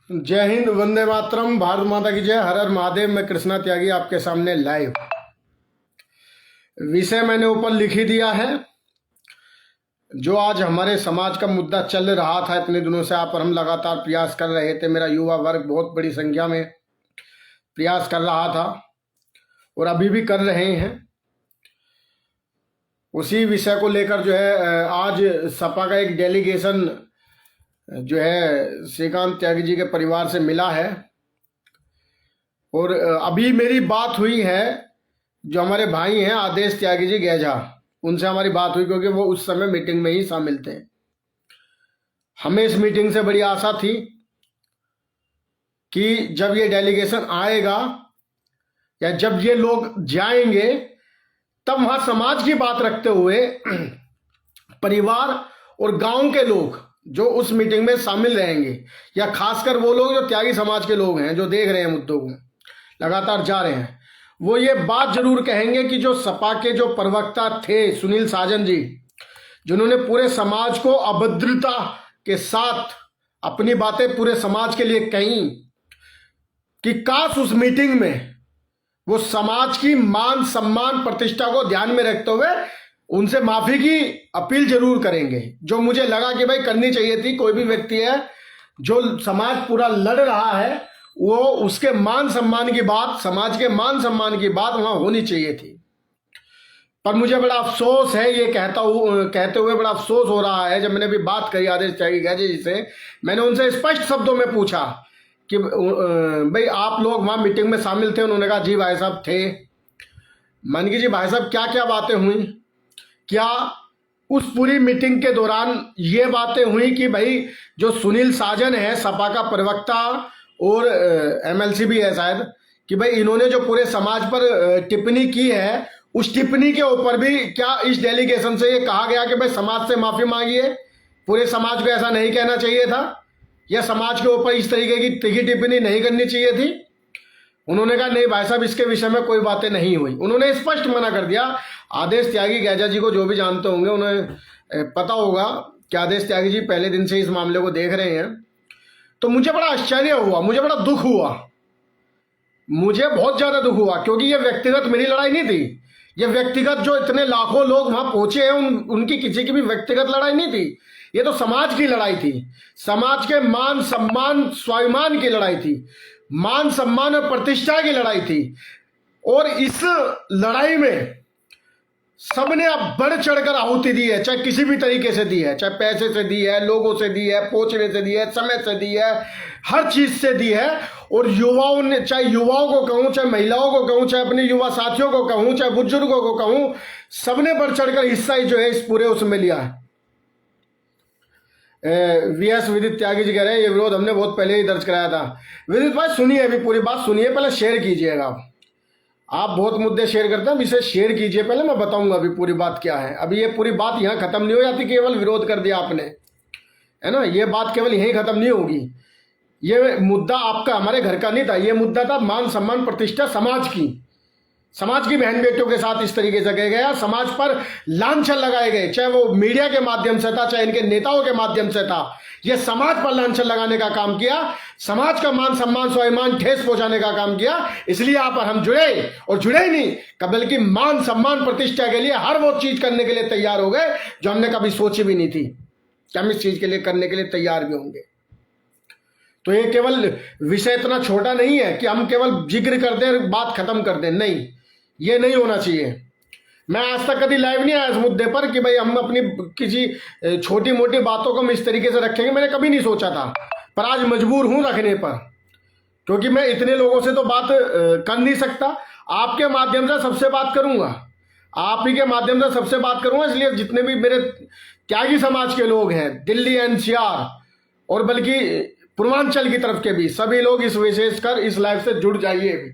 जय हिंद, वंदे मातरम, भारत माता की जय, हर हर महादेव। मैं कृष्णा त्यागी आपके सामने लाइव। विषय मैंने ऊपर लिख ही दिया है। जो आज हमारे समाज का मुद्दा चल रहा था इतने दिनों से, आप और हम लगातार प्रयास कर रहे थे। मेरा युवा वर्ग बहुत बड़ी संख्या में प्रयास कर रहा था और अभी भी कर रहे हैं। उसी विषय को लेकर जो है आज सपा का एक डेलीगेशन जो है श्रीकांत त्यागी जी के परिवार से मिला है और अभी मेरी बात हुई है। जो हमारे भाई हैं आदेश त्यागी जी गैजा, उनसे हमारी बात हुई क्योंकि वो उस समय मीटिंग में ही शामिल थे। हमें इस मीटिंग से बड़ी आशा थी कि जब ये डेलीगेशन आएगा या जब ये लोग जाएंगे तब वहां समाज की बात रखते हुए परिवार और गांव के लोग जो उस मीटिंग में शामिल रहेंगे, या खासकर वो लोग जो त्यागी समाज के लोग हैं, जो देख रहे हैं मुद्दों को लगातार जा रहे हैं, वो ये बात जरूर कहेंगे कि जो सपा के जो प्रवक्ता थे सुनील साजन जी, जिन्होंने पूरे समाज को अभद्रता के साथ अपनी बातें पूरे समाज के लिए कही, कि काश उस मीटिंग में वो समाज की मान सम्मान प्रतिष्ठा को ध्यान में रखते हुए उनसे माफी की अपील जरूर करेंगे। जो मुझे लगा कि भाई करनी चाहिए थी। कोई भी व्यक्ति है जो समाज पूरा लड़ रहा है, वो उसके मान सम्मान की बात, समाज के मान सम्मान की बात वहां होनी चाहिए थी। पर मुझे बड़ा अफसोस है, ये कहते हुए बड़ा अफसोस हो रहा है। जब मैंने अभी बात करी आदेश त्यागी गैजा जी से, मैंने उनसे स्पष्ट शब्दों में पूछा कि भाई आप लोग वहां मीटिंग में शामिल थे? उन्होंने कहा जी भाई साहब थे। मान की जी भाई साहब क्या क्या बातें हुई? क्या उस पूरी मीटिंग के दौरान ये बातें हुई कि भाई जो सुनील साजन है सपा का प्रवक्ता और एमएलसी भी है शायद, कि भाई इन्होंने जो पूरे समाज पर टिप्पणी की है, उस टिप्पणी के ऊपर भी क्या इस डेलीगेशन से ये कहा गया कि भाई समाज से माफी मांगिए? पूरे समाज को ऐसा नहीं कहना चाहिए था, या समाज के ऊपर इस तरीके की तिखी टिप्पणी नहीं करनी चाहिए थी? उन्होंने कहा नहीं भाई साहब, इसके विषय में कोई बातें नहीं हुई। उन्होंने स्पष्ट मना कर दिया। आदेश त्यागी गैजा जी को जो भी जानते होंगे उन्हें पता होगा कि आदेश त्यागी जी पहले दिन से इस मामले को देख रहे हैं। तो मुझे बड़ा आश्चर्य हुआ, मुझे बड़ा दुख हुआ, मुझे बहुत ज्यादा दुख हुआ, क्योंकि ये व्यक्तिगत मेरी लड़ाई नहीं थी। ये व्यक्तिगत जो इतने लाखों लोग वहां पहुंचे हैं उनकी किसी की भी व्यक्तिगत लड़ाई नहीं थी। ये तो समाज की लड़ाई थी, समाज के मान सम्मान स्वाभिमान की लड़ाई थी, मान सम्मान और प्रतिष्ठा की लड़ाई थी। और इस लड़ाई में सबने अब बढ़ चढ़कर आहुति दी है, चाहे किसी भी तरीके से दी है, चाहे पैसे से दी है, लोगों से दी है, पहुंचने से दी है, समय से दी है, हर चीज से दी है। और युवाओं ने, चाहे युवाओं को कहूं, चाहे महिलाओं को कहूं, चाहे अपने युवा साथियों को कहूं, चाहे बुजुर्गों को कहूं, सबने बढ़ चढ़कर हिस्सा ही जो है इस पूरे उसमें लिया है। वीएस विदित त्यागी जी कह रहे हैं ये विरोध हमने बहुत पहले ही दर्ज कराया था। विदित भाई सुनिए, अभी पूरी बात सुनिए, पहले शेयर कीजिएगा। आप बहुत मुद्दे शेयर करते हैं, इसे शेयर कीजिए, पहले मैं बताऊंगा अभी पूरी बात क्या है। अभी ये पूरी बात यहाँ खत्म नहीं हो जाती, केवल विरोध कर दिया आपने, है ना। ये बात केवल यहीं खत्म नहीं होगी। ये मुद्दा आपका, हमारे घर का नहीं था। ये मुद्दा था मान सम्मान प्रतिष्ठा समाज की बहन बेटियों के साथ इस तरीके से किया गया, समाज पर लांछन लगाए गए, चाहे वो मीडिया के माध्यम से था, चाहे इनके नेताओं के माध्यम से था। ये समाज पर लांछन लगाने का काम किया, समाज का मान सम्मान स्वाभिमान ठेस पहुंचाने का काम किया। इसलिए आप और हम जुड़े, और जुड़े ही नहीं बल्कि मान सम्मान प्रतिष्ठा के लिए हर वो चीज करने के लिए तैयार हो गए जो हमने कभी सोची भी नहीं थी कि हम इस चीज के लिए करने के लिए तैयार भी होंगे। तो ये केवल विषय इतना छोटा नहीं है कि हम केवल जिक्र कर दें, बात खत्म कर दें, नहीं, ये नहीं होना चाहिए। मैं आज तक कभी लाइव नहीं आया इस मुद्दे पर कि भाई हम अपनी किसी छोटी मोटी बातों को हम इस तरीके से रखेंगे, मैंने कभी नहीं सोचा था। पर आज मजबूर हूं रखने पर, क्योंकि मैं इतने लोगों से तो बात कर नहीं सकता। आपके माध्यम से सबसे बात करूंगा, आप ही के माध्यम से सबसे बात करूंगा। इसलिए जितने भी मेरे त्यागी समाज के लोग हैं, दिल्ली एनसीआर और बल्कि पूर्वांचल की तरफ के भी सभी लोग इस विशेषकर इस लाइव से जुड़ जाइए।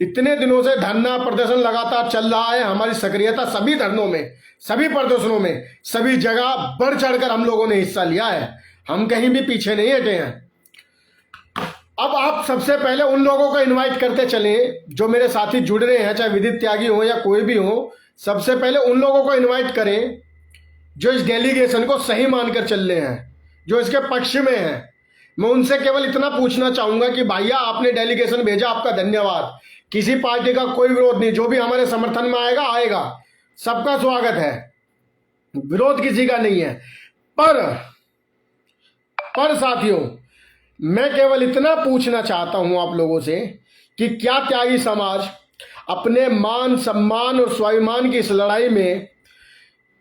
इतने दिनों से धरना प्रदर्शन लगातार चल रहा है। हमारी सक्रियता सभी धरनों में, सभी प्रदर्शनों में, सभी जगह बढ़ चढ़कर हम लोगों ने हिस्सा लिया है। हम कहीं भी पीछे नहीं हटे हैं। अब आप सबसे पहले उन लोगों को इनवाइट करते चले जो मेरे साथी जुड़ रहे हैं, चाहे विदित त्यागी हो या कोई भी हो। सबसे पहले उन लोगों को इनवाइट करें जो इस डेलीगेशन को सही मानकर चल रहे हैं, जो इसके पक्ष में है, मैं उनसे केवल इतना पूछना चाहूंगा कि भैया आपने डेलीगेशन भेजा, आपका धन्यवाद, किसी पार्टी का कोई विरोध नहीं, जो भी हमारे समर्थन में आएगा आएगा, सबका स्वागत है, विरोध किसी का नहीं है। पर साथियों, मैं केवल इतना पूछना चाहता हूं आप लोगों से कि क्या त्यागी समाज अपने मान सम्मान और स्वाभिमान की इस लड़ाई में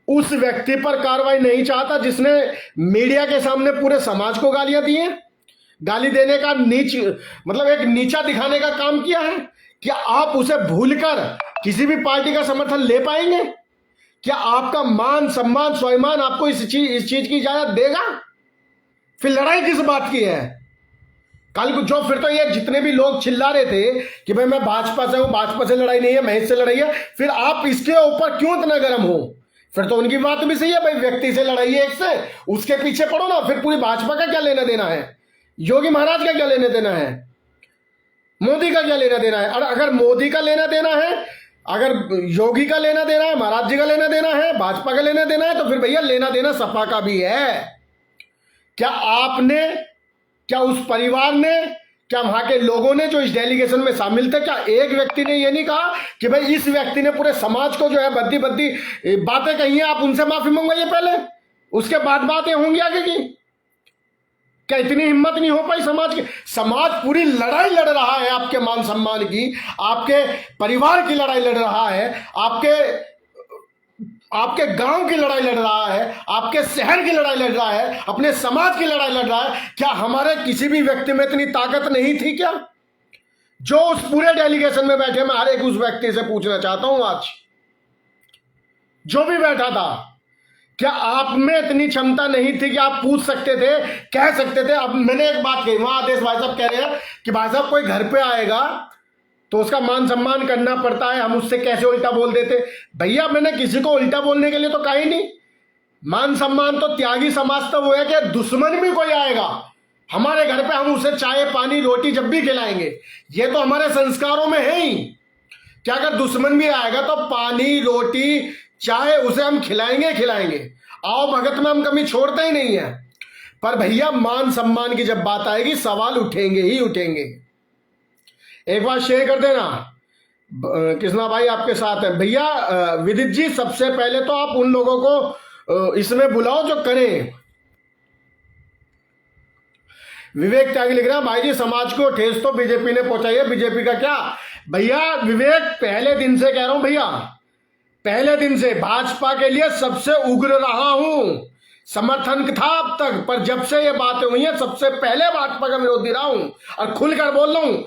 उस व्यक्ति पर कार्रवाई नहीं चाहता जिसने मीडिया के सामने पूरे समाज को गालियां दी हैं? गाली देने का मतलब एक नीचा दिखाने का काम किया है। क्या आप उसे भूलकर किसी भी पार्टी का समर्थन ले पाएंगे? क्या आपका मान सम्मान स्वाभिमान आपको इस चीज की इजाजत देगा? फिर लड़ाई किस बात की है? कल को जो फिर तो ये जितने भी लोग चिल्ला रहे थे कि भाई मैं भाजपा से हूं, भाजपा से लड़ाई नहीं है, महेश से लड़ाई है, फिर आप इसके ऊपर क्यों इतना गर्म हो? फिर तो उनकी बात भी सही है, भाई व्यक्ति से लड़ाई है, एक से उसके पीछे पड़ो ना। फिर पूरी भाजपा का क्या लेना देना है? योगी महाराज का क्या लेना देना है? मोदी का क्या लेना देना है? और अगर मोदी का लेना देना है, अगर योगी का लेना देना है, महाराज जी का लेना देना है, भाजपा का लेना देना है, तो फिर भैया लेना देना सपा का भी है। क्या उस परिवार ने, क्या वहां के लोगों ने जो इस डेलीगेशन में शामिल थे, क्या एक व्यक्ति ने ये नहीं कहा कि भाई इस व्यक्ति ने पूरे समाज को जो है बद्दी बद्दी बातें कही हैं, आप उनसे माफी मंगवाइए पहले, उसके बाद बातें होंगी आगे की? क्या इतनी हिम्मत नहीं हो पाई समाज की? समाज पूरी लड़ाई लड़ रहा है आपके मान सम्मान की, आपके परिवार की लड़ाई लड़ रहा है, आपके गांव की लड़ाई लड़ रहा है, आपके शहर की लड़ाई लड़ रहा है, अपने समाज की लड़ाई लड़ रहा है। क्या हमारे किसी भी व्यक्ति में इतनी ताकत नहीं थी क्या? जो उस पूरे डेलीगेशन में बैठे, मैं हर एक उस व्यक्ति से पूछना चाहता हूं आज, जो भी बैठा था, क्या आप में इतनी क्षमता नहीं थी कि आप पूछ सकते थे, कह सकते थे? अब मैंने एक बात कही, वहां आदेश भाई साहब कह रहे हैं कि भाई साहब कोई घर पे आएगा तो उसका मान सम्मान करना पड़ता है, हम उससे कैसे उल्टा बोल देते? भैया मैंने किसी को उल्टा बोलने के लिए तो कहा ही नहीं। मान सम्मान तो त्यागी समाज तो वो है कि दुश्मन भी कोई आएगा हमारे घर पे, हम उसे चाय पानी रोटी जब भी खिलाएंगे, ये तो हमारे संस्कारों में है ही। क्या अगर दुश्मन भी आएगा तो पानी रोटी चाहे उसे हम खिलाएंगे, आओ भगत में हम कभी छोड़ते ही नहीं है। पर भैया मान सम्मान की जब बात आएगी, सवाल उठेंगे ही उठेंगे। एक बार शेयर कर देना, कृष्णा भाई आपके साथ है। भैया विदित जी, सबसे पहले तो आप उन लोगों को इसमें बुलाओ जो करें। विवेक त्यागी लिख रहा, भाई जी समाज को ठेस तो बीजेपी ने पहुंचाई है, बीजेपी का क्या? भैया विवेक, पहले दिन से कह रहा हूं भैया, पहले दिन से भाजपा के लिए सबसे उग्र रहा हूं, समर्थन था अब तक, पर जब से ये बातें हुई हैं सबसे पहले भाजपा का विरोधी रहा हूं और खुलकर बोल रहा हूं।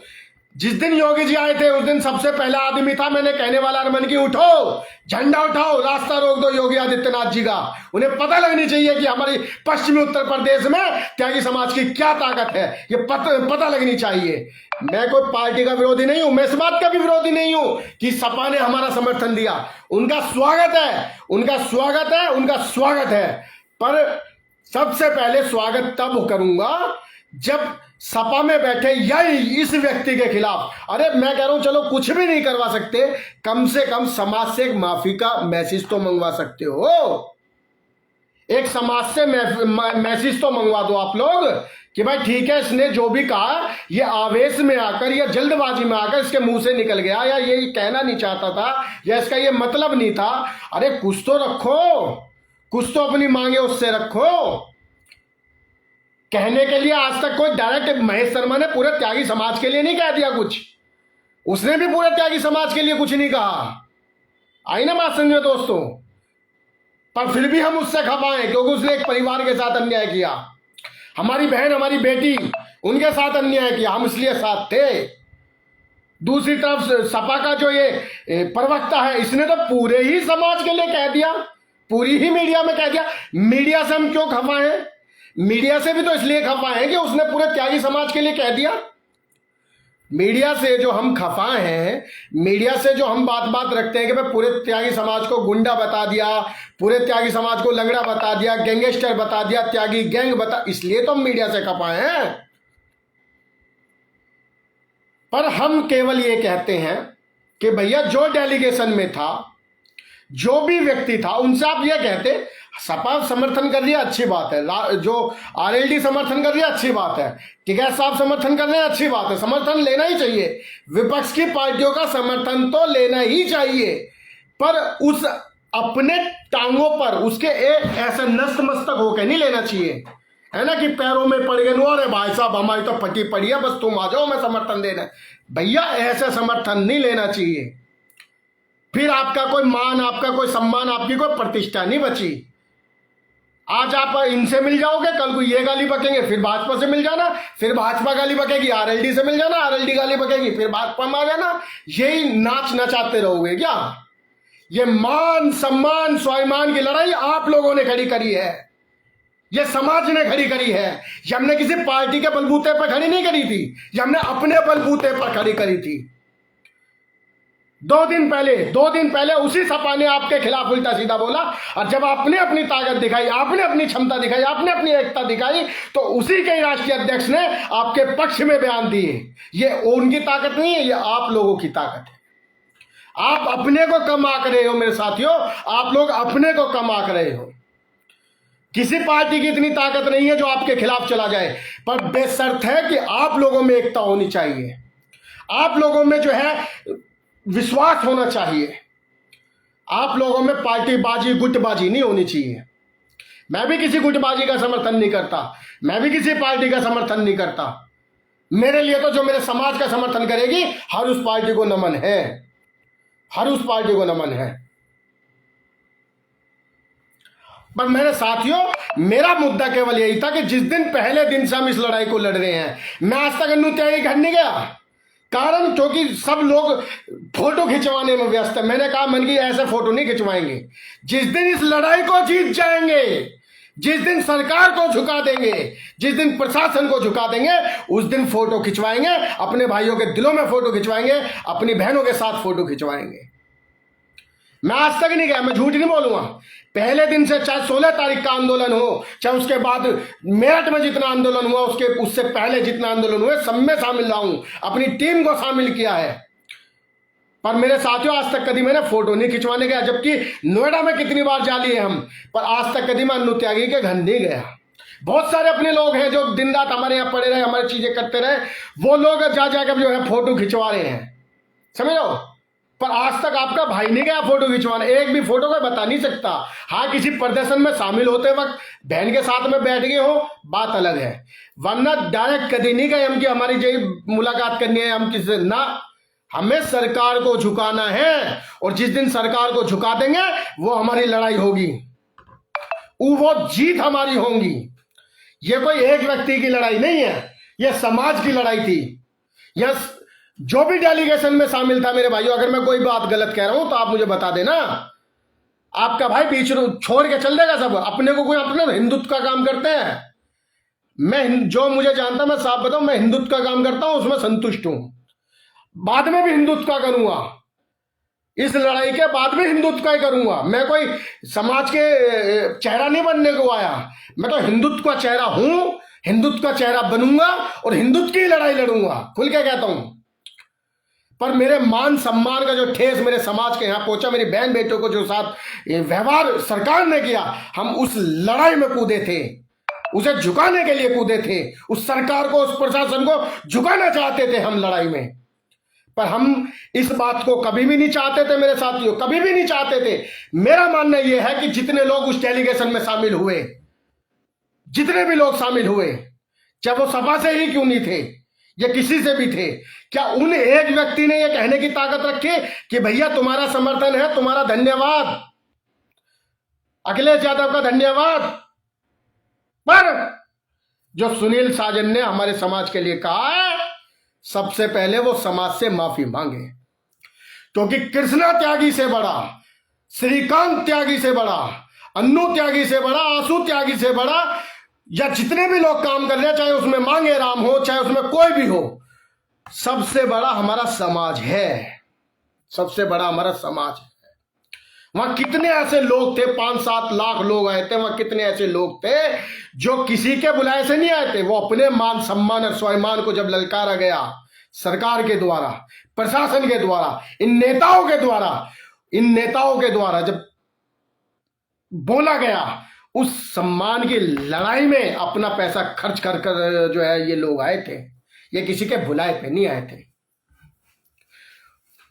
जिस दिन योगी जी आए थे उस दिन सबसे पहला आदमी था मैंने कहने वाला मन की उठो, झंडा उठाओ, रास्ता रोक दो योगी आदित्यनाथ जी का। उन्हें पता लगनी चाहिए कि हमारी पश्चिमी उत्तर प्रदेश में त्यागी समाज की क्या ताकत है, ये पता लगनी चाहिए। मैं कोई पार्टी का विरोधी नहीं हूं, मैं इस बात का भी विरोधी नहीं हूं कि सपा ने हमारा समर्थन दिया, उनका स्वागत है, उनका स्वागत है, उनका स्वागत है। पर सबसे पहले स्वागत तब करूंगा जब सपा में बैठे या इस व्यक्ति के खिलाफ, अरे मैं कह रहा हूं चलो कुछ भी नहीं करवा सकते, कम से कम समाज से एक माफी का मैसेज तो मंगवा सकते हो। एक समाज से मैसेज तो मंगवा दो आप लोग कि भाई ठीक है, इसने जो भी कहा ये आवेश में आकर या जल्दबाजी में आकर इसके मुंह से निकल गया, या ये कहना नहीं चाहता था, या इसका ये मतलब नहीं था। अरे कुछ तो रखो, कुछ तो अपनी मांगे उससे रखो। कहने के लिए आज तक कोई डायरेक्ट, महेश शर्मा ने पूरे त्यागी समाज के लिए नहीं कह दिया कुछ, उसने भी पूरे त्यागी समाज के लिए कुछ नहीं कहा। आई ना बात समझे दोस्तों? पर फिर भी हम उससे खपाएं क्योंकि उसने एक परिवार के साथ अन्याय किया, हमारी बहन हमारी बेटी उनके साथ अन्याय किया, हम इसलिए साथ थे। दूसरी तरफ सपा का जो ये प्रवक्ता है, इसने तो पूरे ही समाज के लिए कह दिया, पूरी ही मीडिया में कह दिया। मीडिया से हम क्यों खफा हैं? मीडिया से भी तो इसलिए खफा है कि उसने पूरे त्यागी समाज के लिए कह दिया। मीडिया से जो हम खफा हैं, मीडिया से जो हम बात रखते हैं कि भाई पूरे त्यागी समाज को गुंडा बता दिया, पूरे त्यागी समाज को लंगड़ा बता दिया, गैंगस्टर बता दिया, त्यागी गैंग बता, इसलिए तो हम मीडिया से खफा हैं। पर हम केवल ये कहते हैं कि भैया जो डेलीगेशन में था, जो भी व्यक्ति था, उनसे आप ये कहते सपा समर्थन कर रही है, अच्छी बात है। जो आरएलडी समर्थन कर रही है, अच्छी बात है। टिकैत साहब समर्थन कर रहे हैं, अच्छी बात है। समर्थन लेना ही चाहिए, विपक्ष की पार्टियों का समर्थन तो लेना ही चाहिए, पर उस अपने टांगों पर उसके ऐसे नस्त मस्तक होकर नहीं लेना चाहिए, है ना, कि पैरों में पड़ गए, अरे भाई साहब हमारी तो फटी पड़ी है, बस तुम आ जाओ मैं समर्थन देना। भैया ऐसे समर्थन नहीं लेना चाहिए, फिर आपका कोई मान, आपका कोई सम्मान, आपकी कोई प्रतिष्ठा नहीं बची। आज आप इनसे मिल जाओगे, कल को ये गाली बकेंगे, फिर भाजपा से मिल जाना, फिर भाजपा गाली बकेगी, आरएलडी से मिल जाना, आरएलडी गाली बकेगी, फिर भाजपा में आ जाना। यही नाच नचाते रहोगे क्या? ये मान सम्मान स्वाभिमान की लड़ाई आप लोगों ने खड़ी करी है, ये समाज ने खड़ी करी है। ये हमने किसी पार्टी के बलबूते पर खड़ी नहीं करी थी, ये हमने अपने बलबूते पर खड़ी करी थी। 2 दिन पहले उसी सपा ने आपके खिलाफ उल्टा सीधा बोला, और जब आपने अपनी ताकत दिखाई, आपने अपनी क्षमता दिखाई, आपने अपनी एकता दिखाई, तो उसी के राष्ट्रीय अध्यक्ष ने आपके पक्ष में बयान दिए। ये उनकी ताकत नहीं है, ये आप लोगों की ताकत है। आप अपने को कम आंक रहे हो मेरे साथियों, आप लोग अपने को कम आंक रहे हो। किसी पार्टी की इतनी ताकत नहीं है जो आपके खिलाफ चला जाए, पर बेशर्त है कि आप लोगों में एकता होनी चाहिए, आप लोगों में जो है विश्वास होना चाहिए, आप लोगों में पार्टीबाजी गुटबाजी नहीं होनी चाहिए। मैं भी किसी गुटबाजी का समर्थन नहीं करता, मैं भी किसी पार्टी का समर्थन नहीं करता। मेरे लिए तो जो मेरे समाज का समर्थन करेगी, हर उस पार्टी को नमन है, हर उस पार्टी को नमन है। पर मेरे साथियों, मेरा मुद्दा केवल यही था कि जिस दिन पहले दिन से हम इस लड़ाई को लड़ रहे हैं, मैं आज तक अन्नू त्यागी घर नहीं गया, कारण क्योंकि सब लोग फोटो खिंचवाने में व्यस्त है। मैंने कहा मन की ऐसे फोटो नहीं खिंचवाएंगे। जिस दिन इस लड़ाई को जीत जाएंगे, जिस दिन सरकार को झुका देंगे, जिस दिन प्रशासन को झुका देंगे, उस दिन फोटो खिंचवाएंगे, अपने भाइयों के दिलों में फोटो खिंचवाएंगे, अपनी बहनों के साथ फोटो खिंचवाएंगे। मैं आज तक नहीं गया, मैं झूठ नहीं बोलूंगा। पहले दिन से, चाहे 16 तारीख का आंदोलन हो, चाहे उसके बाद मेरठ में जितना आंदोलन हुआ, उससे पहले जितना आंदोलन हुए, सब में शामिल रहा हूं, अपनी टीम को शामिल किया है। पर मेरे साथियों, आज तक कभी मैंने फोटो नहीं खिंचवाने गया, जबकि नोएडा में कितनी बार जा लिए हम, पर आज तक कभी मैं अन्नू त्यागी के घर नहीं गया। बहुत सारे अपने लोग हैं जो दिन रात हमारे यहाँ पड़े रहे, हमारी चीजें करते रहे, वो लोग जा जाकर जो है फोटो खिंचवा रहे हैं, समझ लो। पर आज तक आपका भाई नहीं गया फोटो खिंचवाने, एक भी फोटो कोई बता नहीं सकता। हाँ, किसी प्रदर्शन में शामिल होते वक्त बहन के साथ में बैठ गए हो, बात अलग है, वरना डायरेक्ट कभी नहीं गए हम कि हमारी जो मुलाकात करनी है हम किसी ना। हमें सरकार को झुकाना है, और जिस दिन सरकार को झुका देंगे वो हमारी लड़ाई होगी, वो जीत हमारी होगी। ये कोई एक व्यक्ति की लड़ाई नहीं है, ये समाज की लड़ाई थी। यह जो भी डेलीगेशन में शामिल था मेरे भाइयों, अगर मैं कोई बात गलत कह रहा हूं तो आप मुझे बता देना। आपका भाई बीच छोड़ के चल देगा सब, अपने को कोई अपने हिंदुत्व का काम करते हैं। मैं जो मुझे जानता, मैं साफ बताऊं, मैं हिंदुत्व का काम करता हूं, उसमें संतुष्ट हूं, बाद में भी हिंदुत्व का करूंगा, इस लड़ाई के बाद भी हिंदुत्व का ही करूंगा। मैं कोई समाज के चेहरा नहीं बनने को आया, मैं तो हिंदुत्व का चेहरा हूं, हिंदुत्व का चेहरा बनूंगा और हिंदुत्व की लड़ाई लड़ूंगा, खुल के कहता हूं। पर मेरे मान सम्मान का जो ठेस मेरे समाज के यहां पहुंचा, मेरी बहन बेटों को जो साथ व्यवहार सरकार ने किया, हम उस लड़ाई में कूदे थे, उसे झुकाने के लिए कूदे थे, उस सरकार को, उस प्रशासन को झुकाना चाहते थे हम लड़ाई में। पर हम इस बात को कभी भी नहीं चाहते थे मेरे साथियों, कभी भी नहीं चाहते थे। मेरा मानना यह है कि जितने लोग उस डेलीगेशन में शामिल हुए, जितने भी लोग शामिल हुए, चाहे वो सपा से ही क्यों नहीं थे या किसी से भी थे, क्या उन एक व्यक्ति ने यह कहने की ताकत रखी कि भैया तुम्हारा समर्थन है, तुम्हारा धन्यवाद, अखिलेश यादव का धन्यवाद। पर जो सुनील साजन ने हमारे समाज के लिए कहा है, सबसे पहले वो समाज से माफी मांगे, क्योंकि कृष्णा त्यागी से बड़ा, श्रीकांत त्यागी से बड़ा, अन्नू त्यागी से बड़ा, आंसू त्यागी से बड़ा, या जितने भी लोग काम कर रहे हैं, चाहे उसमें मांगे राम हो, चाहे उसमें कोई भी हो, सबसे बड़ा हमारा समाज है, सबसे बड़ा हमारा समाज है। वहां कितने ऐसे लोग थे, 5-7 लाख लोग आए थे, वहां कितने ऐसे लोग थे जो किसी के बुलाए से नहीं आए थे, वो अपने मान सम्मान और स्वाभिमान को जब ललकारा गया सरकार के द्वारा, प्रशासन के द्वारा, इन नेताओं के द्वारा, जब बोला गया, उस सम्मान की लड़ाई में अपना पैसा खर्च कर कर जो है ये लोग आए थे। ये किसी के बुलाए पे नहीं आए थे।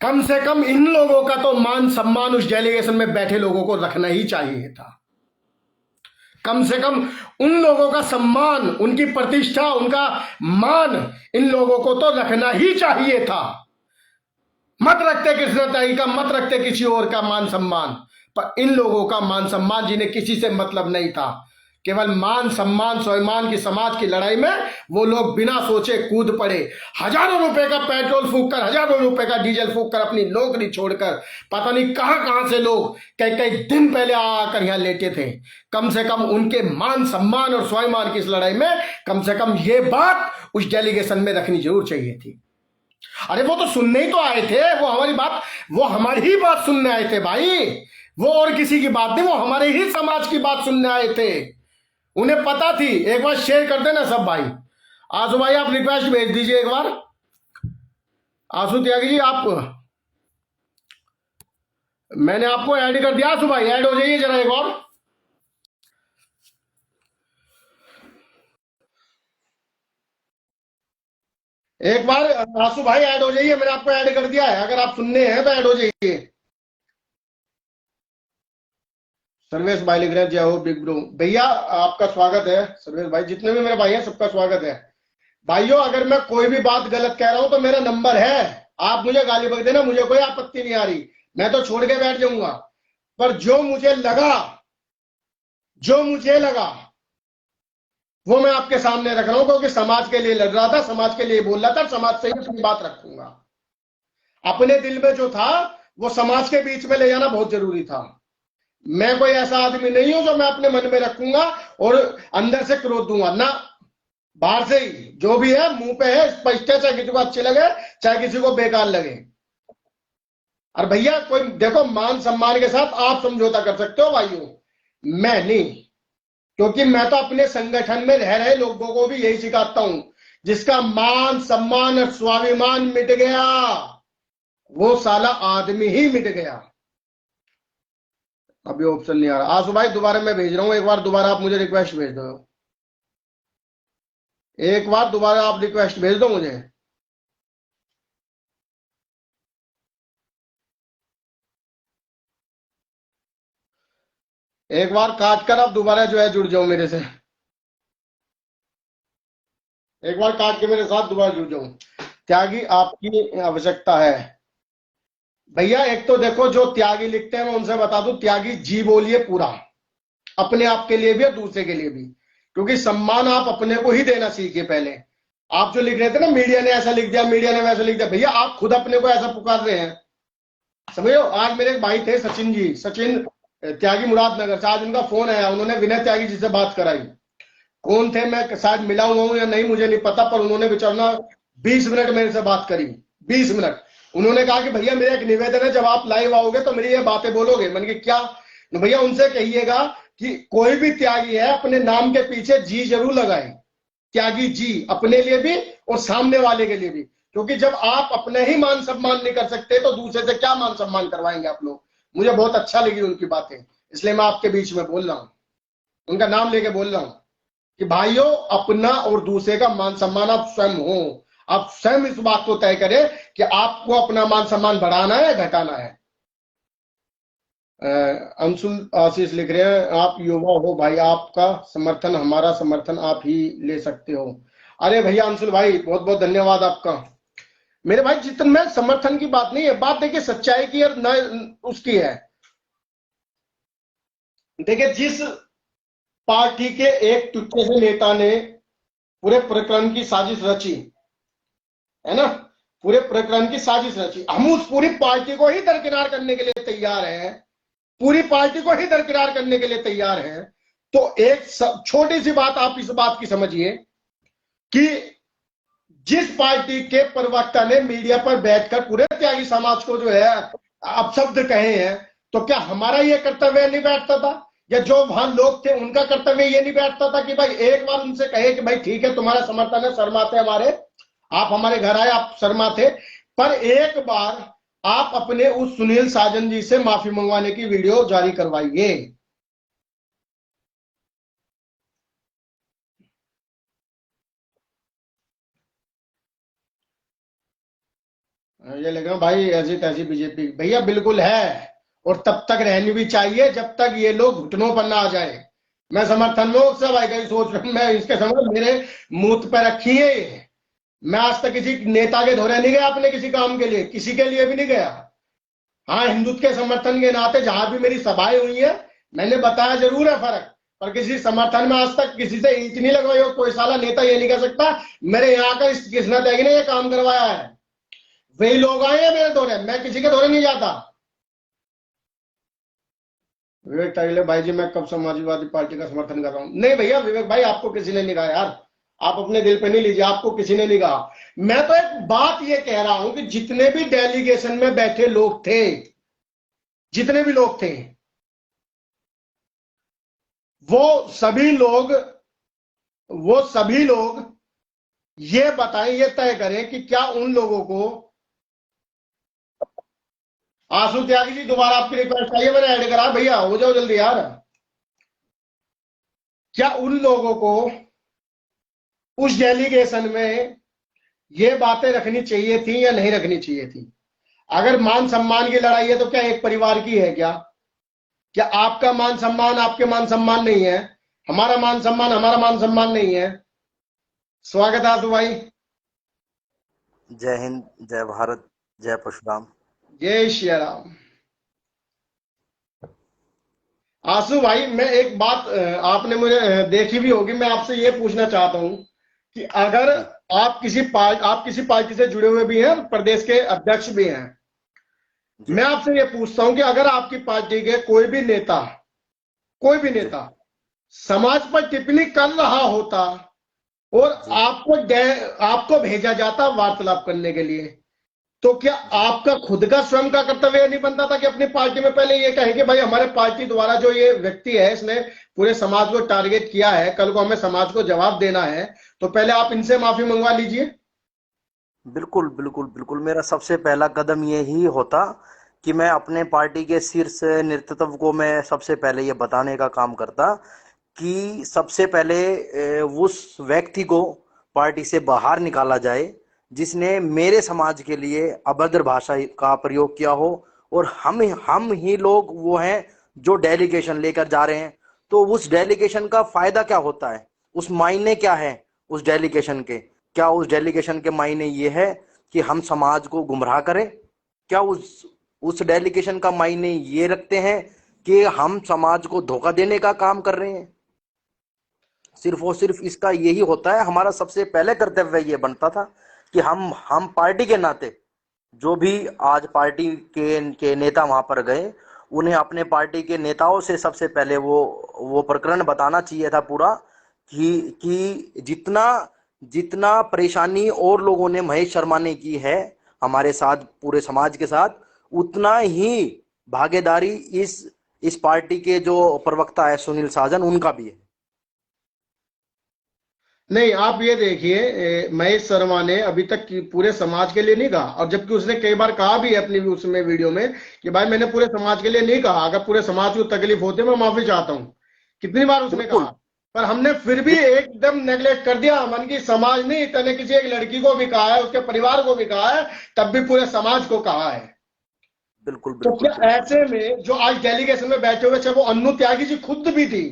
कम से कम इन लोगों का तो मान सम्मान उस डेलीगेशन में बैठे लोगों को रखना ही चाहिए था। कम से कम उन लोगों का सम्मान, उनकी प्रतिष्ठा, उनका मान इन लोगों को तो रखना ही चाहिए था। मत रखते कृष्णताई का, मत रखते किसी और का मान सम्मान, पर इन लोगों का मान सम्मान जिन्हें किसी से मतलब नहीं था, केवल मान सम्मान स्वाभिमान की समाज की लड़ाई में वो लोग बिना सोचे कूद पड़े। हजारों रुपए का पेट्रोल फूंक कर, हजारों रुपए का डीजल फूंक कर, अपनी नौकरी छोड़कर पता नहीं कहां से लोग कई कई दिन पहले आकर यहां लेटे थे। कम से कम उनके मान सम्मान और स्वाभिमान की इस लड़ाई में कम से कम ये बात उस डेलीगेशन में रखनी जरूर चाहिए थी। अरे वो तो सुनने ही तो आए थे, वो हमारी ही बात सुनने आए थे भाई। वो और किसी की बात नहीं, वो हमारे ही समाज की बात सुनने आए थे। उन्हें पता थी। एक बार शेयर कर देना सब भाई। आंसू भाई आप रिक्वेस्ट भेज दीजिए एक बार। आंसू त्यागी जी आप, मैंने आपको ऐड कर दिया। आंसू भाई ऐड हो जाइए जरा एक बार। एक बार आंसू भाई ऐड हो जाइए, मैंने आपको ऐड कर दिया है। अगर आप सुनने हैं तो ऐड हो जाइए। सर्वेश भाई लिख रहे हैं जय हो बिग ब्रो। भैया आपका स्वागत है सर्वेश भाई, जितने भी मेरे भाई हैं सबका स्वागत है। भाइयों अगर मैं कोई भी बात गलत कह रहा हूं तो मेरा नंबर है, आप मुझे गाली बक देना, मुझे कोई आपत्ति नहीं आ रही, मैं तो छोड़ के बैठ जाऊंगा। पर जो मुझे लगा वो मैं आपके सामने रख रहा हूं, क्योंकि समाज के लिए लड़ रहा था, समाज के लिए बोल रहा था, समाज से ही अपनी बात रखूंगा। अपने दिल में जो था वो समाज के बीच में ले जाना बहुत जरूरी था। मैं कोई ऐसा आदमी नहीं हूं जो मैं अपने मन में रखूंगा और अंदर से क्रोध दूंगा ना। बाहर से ही जो भी है मुंह पे है, स्पष्ट है, चाहे किसी को अच्छी लगे चाहे किसी को बेकार लगे। और भैया कोई देखो, मान सम्मान के साथ आप समझौता कर सकते हो भाइयों, मैं नहीं। क्योंकि मैं तो अपने संगठन में रह रहे लोगों को भी यही सिखाता हूं, जिसका मान सम्मान और स्वाभिमान मिट गया वो साला आदमी ही मिट गया। अभी ऑप्शन नहीं आ रहा। आंसू भाई दोबारा मैं भेज रहा हूं, एक बार दोबारा आप मुझे रिक्वेस्ट भेज दो। एक बार दोबारा आप रिक्वेस्ट भेज दो मुझे। एक बार काट कर आप दोबारा जो है जुड़ जाओ मेरे से। एक बार काट के मेरे साथ दोबारा जुड़ जाओ। त्यागी आपकी आवश्यकता है। भैया एक तो देखो, जो त्यागी लिखते हैं मैं उनसे बता दूं, त्यागी जी बोलिए पूरा, अपने आप के लिए भी और दूसरे के लिए भी, क्योंकि सम्मान आप अपने को ही देना सीखिए पहले। आप जो लिख रहे थे ना, मीडिया ने ऐसा लिख दिया, मीडिया ने वैसा लिख दिया, भैया आप खुद अपने को ऐसा पुकार रहे हैं, समझो। आज मेरे एक भाई थे सचिन जी, सचिन त्यागी मुरादनगर से, आज उनका फोन आया, उन्होंने विनय त्यागी जी से बात कराई। कौन थे, मैं शायद मिला हुआ हूं या नहीं मुझे नहीं पता, पर उन्होंने बेचारा 20 मिनट मेरे से बात करी, 20 मिनट। उन्होंने कहा कि भैया मेरा एक निवेदन है, जब आप लाइव आओगे तो मेरी ये बातें बोलोगे। मैंने कहा क्या? तो भैया उनसे कहिएगा कि कोई भी त्यागी है अपने नाम के पीछे जी जरूर लगाए, त्यागी जी, अपने लिए भी और सामने वाले के लिए भी। क्योंकि जब आप अपने ही मान सम्मान नहीं कर सकते तो दूसरे से क्या मान सम्मान करवाएंगे आप लोग। मुझे बहुत अच्छा लगी उनकी बातें, इसलिए मैं आपके बीच में बोल रहा हूं, उनका नाम लेके बोल रहा हूं कि भाइयों अपना और दूसरे का मान सम्मान आप स्वयं हो। आप स्वयं इस बात को तय करें कि आपको अपना मान सम्मान बढ़ाना है घटाना है। अंशुल आशीष लिख रहे हैं आप युवा हो भाई, आपका समर्थन हमारा समर्थन आप ही ले सकते हो। अरे भैया अंशुल भाई बहुत बहुत धन्यवाद आपका। मेरे भाई जितने में समर्थन की बात नहीं है, बात देखिए सच्चाई की और न उसकी है। देखिए जिस पार्टी के एक टुच्चे से नेता ने पूरे प्रकरण की साजिश रची है ना, पूरे प्रकरण की साजिश रची, हम उस पूरी पार्टी को ही दरकिनार करने के लिए तैयार हैं, पूरी पार्टी को ही दरकिनार करने के लिए तैयार हैं। तो एक छोटी सी बात आप इस बात की समझिए कि जिस पार्टी के प्रवक्ता ने मीडिया पर बैठकर पूरे त्यागी समाज को जो है अपशब्द कहे हैं, तो क्या हमारा यह कर्तव्य नहीं बैठता था, या जो वहां लोग थे उनका कर्तव्य ये नहीं बैठता था कि भाई एक बार उनसे कहे कि भाई ठीक है तुम्हारा समर्थन है, शर्माते हमारे, आप हमारे घर आए, आप शर्माते, पर एक बार आप अपने उस सुनील साजन जी से माफी मंगवाने की वीडियो जारी करवाइए। ये लग रहा भाई ऐसी तैसी बीजेपी भैया बिल्कुल है। और तब तक रहनी भी चाहिए जब तक ये लोग घुटनों पर ना आ जाए। मैं समर्थन में हूं सब भाई का सोच रहा हूं, मैं इसके समझ मेरे मुंह पे रखी है ये। मैं आज तक किसी नेता के धोरे नहीं गया अपने किसी काम के लिए, किसी के लिए भी नहीं गया। हाँ, हिंदुत्व के समर्थन के नाते जहां भी मेरी सभाएं हुई है मैंने बताया जरूर है फर्क। पर किसी समर्थन में आज तक किसी से ईंट नहीं लगवाई। और कोई साला नेता ये नहीं कह सकता मेरे यहाँ का इस कृष्णा त्यागी ने ये काम करवाया है। वही लोग आए हैं मेरे दौरे, मैं किसी के दौरे नहीं जाता। विवेक टाइले भाई जी, मैं कब समाजवादी पार्टी का समर्थन कर रहा हूं? नहीं भैया विवेक भाई, आपको किसी ने नहीं कहा यार, आप अपने दिल पे नहीं लीजिए, आपको किसी ने नहीं कहा। मैं तो एक बात ये कह रहा हूं कि जितने भी डेलीगेशन में बैठे लोग थे, जितने भी लोग थे, वो सभी लोग वो सभी लोग ये बताएं, ये तय करें कि क्या उन लोगों को, आंसू त्यागी जी दोबारा आपकी रिक्वेस्ट आई है, मैंने ऐड करा भैया, हो जाओ जल्दी यार। क्या उन लोगों को उस डेलीगेशन में ये बातें रखनी चाहिए थी या नहीं रखनी चाहिए थी? अगर मान सम्मान की लड़ाई है तो क्या एक परिवार की है क्या? क्या आपका मान सम्मान आपके मान सम्मान नहीं है? हमारा मान सम्मान हमारा मान सम्मान नहीं है? स्वागत है आंसू भाई। जय हिंद, जय भारत, जय परशुराम। जय श्री राम। आंसू भाई, मैं एक बात आपने मुझे देखी भी होगी, मैं आपसे ये पूछना चाहता हूं कि अगर जी आप किसी पार्टी से जुड़े हुए भी हैं, प्रदेश के अध्यक्ष भी हैं, जी मैं आपसे ये पूछता हूं कि अगर आपकी पार्टी के कोई भी जी नेता समाज पर टिप्पणी कर रहा होता और जी आपको भेजा जाता वार्तालाप करने के लिए, तो क्या जी आपका खुद का स्वयं का कर्तव्य नहीं बनता था कि अपनी पार्टी में पहले ये कहें कि भाई हमारे पार्टी द्वारा जो ये व्यक्ति है इसने पूरे समाज को टारगेट किया है, कल को हमें समाज को जवाब देना है, तो पहले आप इनसे माफी मंगवा लीजिए। बिल्कुल बिल्कुल बिल्कुल, मेरा सबसे पहला कदम यही होता कि मैं अपने पार्टी के शीर्ष नेतृत्व को मैं सबसे पहले ये बताने का काम करता कि सबसे पहले उस व्यक्ति को पार्टी से बाहर निकाला जाए जिसने मेरे समाज के लिए अभद्र भाषा का प्रयोग किया हो। और हम ही लोग वो हैं जो डेलीगेशन लेकर जा रहे हैं। तो उस डेलीगेशन का फायदा क्या होता है, उस मायने क्या है उस डेलीगेशन के? क्या उस डेलीगेशन के मायने ये है कि हम समाज को गुमराह करें? क्या उस डेलीगेशन का मायने ये रखते हैं कि हम समाज को धोखा देने का काम कर रहे हैं? सिर्फ और सिर्फ इसका यही होता है। हमारा सबसे पहले कर्तव्य ये बनता था कि हम पार्टी के नाते जो भी आज पार्टी के नेता वहां पर गए, उन्हें अपने पार्टी के नेताओं से सबसे पहले वो प्रकरण बताना चाहिए था पूरा कि जितना जितना परेशानी और लोगों ने महेश शर्मा ने की है हमारे साथ, पूरे समाज के साथ, उतना ही भागीदारी इस पार्टी के जो प्रवक्ता है सुनील साजन, उनका भी है। नहीं, आप ये देखिए, महेश शर्मा ने अभी तक पूरे समाज के लिए नहीं कहा, और जबकि उसने कई बार कहा भी है अपनी उसमें वीडियो में कि भाई मैंने पूरे समाज के लिए नहीं कहा, अगर पूरे समाज को तकलीफ होती है मैं माफी चाहता हूं, कितनी बार उसने कहा। बिल्कुल पर हमने फिर भी एकदम नेग्लेक्ट कर दिया, मन की समाज नहीं, तने किसी एक लड़की को भी कहा है, उसके परिवार को भी कहा है, तब भी पूरे समाज को कहा है। बिल्कुल तो बिल्कुल क्या बिल्कुल ऐसे बिल्कुल। में जो आज डेलीगेशन में बैठे हुए, चाहे वो अन्नू त्यागी जी खुद भी थी,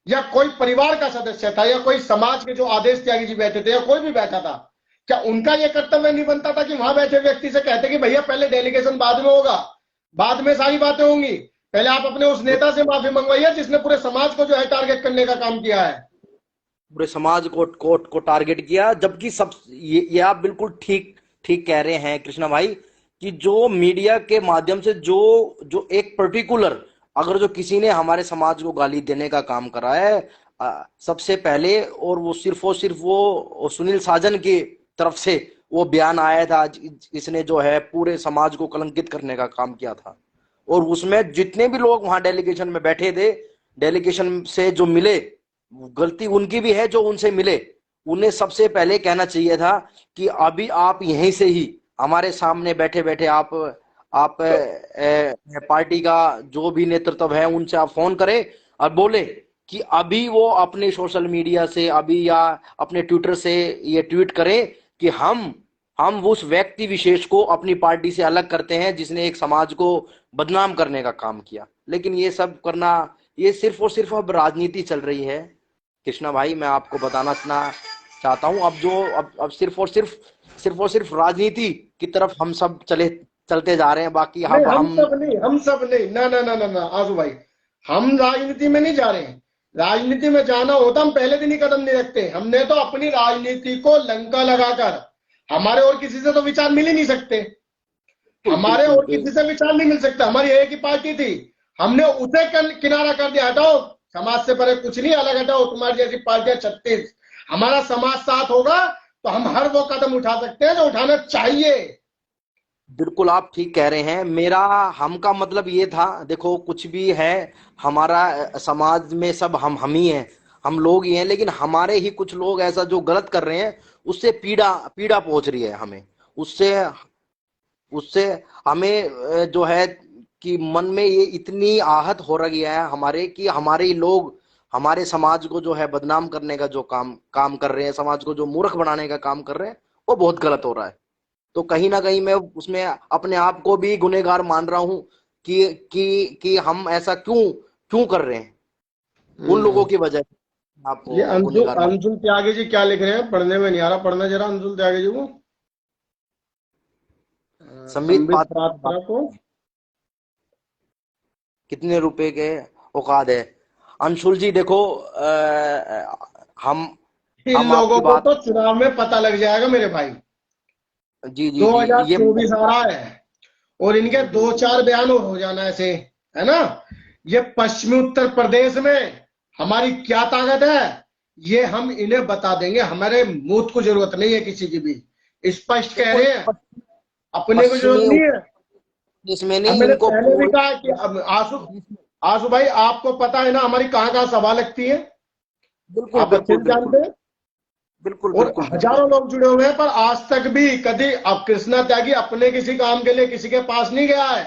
या कोई परिवार का सदस्य था, या कोई समाज के जो आदेश त्यागी जी बैठे थे, या कोई भी बैठा था, क्या उनका यह कर्तव्य नहीं बनता था कि वहां बैठे व्यक्ति से कहते कि भैया पहले डेलीगेशन बाद में होगा, बाद में सारी बातें होंगी, पहले आप अपने उस नेता से माफी मंगवाइए जिसने पूरे समाज को जो है टारगेट करने का काम किया है। पूरे समाज को टारगेट किया। जबकि सब ये आप बिल्कुल ठीक ठीक कह रहे हैं कृष्णा भाई कि जो मीडिया के माध्यम से जो जो एक पर्टिकुलर, अगर जो किसी ने हमारे समाज को गाली देने का काम करा है, सबसे पहले, और सिर्फ वो सुनील साजन की तरफ से वो बयान आया था, इसने जो है पूरे समाज को कलंकित करने का काम किया था। और उसमें जितने भी लोग वहां डेलीगेशन में बैठे थे, डेलीगेशन से जो मिले, गलती उनकी भी है जो उनसे मिले, उन्हें सबसे पहले कहना चाहिए था कि अभी आप यहीं से ही हमारे सामने बैठे बैठे आप पार्टी का जो भी नेतृत्व है उनसे आप फोन करें और बोले कि अभी वो अपने सोशल मीडिया से अभी या अपने ट्विटर से ये ट्वीट करें कि हम हम उस व्यक्ति विशेष को अपनी पार्टी से अलग करते हैं जिसने एक समाज को बदनाम करने का काम किया। लेकिन ये सब करना, ये सिर्फ और सिर्फ अब राजनीति चल रही है कृष्णा भाई। मैं आपको बताना चाहता हूं, अब सिर्फ और सिर्फ राजनीति की तरफ हम सब चलते जा रहे हैं। बाकी नहीं, अब हम हम सब नहीं, ना ना ना ना ना आजू भाई, हम राजनीति में नहीं जा रहे हैं। राजनीति में जाना होता हम पहले दिन ही कदम नहीं रखते। हमने तो अपनी राजनीति को लंका लगाकर, हमारे और किसी से तो विचार मिल ही नहीं सकते, हमारे और किसी से विचार नहीं मिल सकता। हमारी एक ही पार्टी थी, हमने उसे किनारा कर दिया, हटाओ समाज से परे कुछ नहीं, अलग हटाओ, तुम्हारी जैसी पार्टियां 36। हमारा समाज साथ होगा तो हम हर वो कदम उठा सकते हैं जो उठाना चाहिए। बिल्कुल आप ठीक कह रहे हैं। मेरा हम का मतलब ये था, देखो कुछ भी है, हमारा समाज में सब हम ही हैं, हम लोग ही हैं। लेकिन हमारे ही कुछ लोग ऐसा जो गलत कर रहे हैं, उससे पीड़ा पीड़ा पहुंच रही है हमें। उससे उससे हमें जो है कि मन में ये इतनी आहत हो रही है हमारे, कि हमारे ही लोग हमारे समाज को जो है बदनाम करने का जो काम कर रहे हैं, समाज को जो मूर्ख बनाने का काम कर रहे हैं, वो बहुत गलत हो रहा है। तो कहीं ना कहीं मैं उसमें अपने आप को भी गुनहगार मान रहा हूं कि हम ऐसा क्यों क्यों कर रहे हैं, उन लोगों की वजह से ये आपको अंशुल गुनहगार मान। अंशुल त्यागी जी क्या लिख रहे हैं? पढ़ने में नहीं आ रहा, पढ़ना जरा अंशुल त्यागी जी को। संबित संबित पात्रा की बात, पात्रा को। कितने रुपए के औकात है? अंशुल जी देखो, हम इन हम लोगों आपकी को बात, तो चुनाव में पता लग जाएगा मेरे भाई। जी जी जी, ये 2024 आ रहा है और इनके दो चार बयान और हो जाना ऐसे, है ना। ये पश्चिमी उत्तर प्रदेश में हमारी क्या ताकत है, ये हम इन्हें बता देंगे। हमारे मुंह को जरूरत नहीं है किसी की भी, स्पष्ट कह बिल्कुल रहे हैं, अपने को जरूरत पश्चिमी नहीं है। इसमें अब नहीं, मैंने इनको पहले भी पूरे कहा कि अब आंसू, आंसू भाई आपको पता है ना हमारी कहाँ कहाँ सभा लगती है, बिल्कुल आप अच्छे बिल्कुल से बिल्कुल जानते हैं। बिल्कुल और बिल्कुल बिल्कुल हजारों लोग जुड़े हुए हैं, पर आज तक भी कभी अब कृष्णा त्यागी अपने किसी काम के लिए किसी के पास नहीं गया है।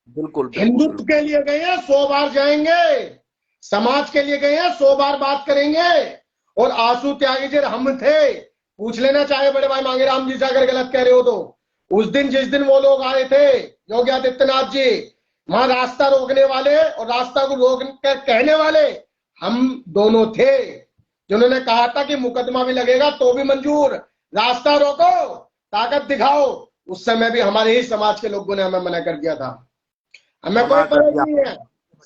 बिल्कुल बिल्कुल हिंदुत्व के लिए गए हैं 100 बार जाएंगे, समाज के लिए गए हैं 100 बार बात करेंगे। और आंसू त्यागी जी हम थे, पूछ लेना चाहे बड़े भाई मांगेराम जी से अगर गलत कह रहे हो तो। उस दिन जिस दिन वो लोग आए थे योगी आदित्यनाथ जी, वहां रास्ता रोकने वाले और रास्ता को रोक कर कहने वाले हम दोनों थे, जिन्होंने कहा था कि मुकदमा भी लगेगा तो भी मंजूर, रास्ता रोको, ताकत दिखाओ। उस समय भी हमारे ही समाज के लोगों ने हमें मना कर दिया था। हमें कोई मना कर फर्क दिया। नहीं है,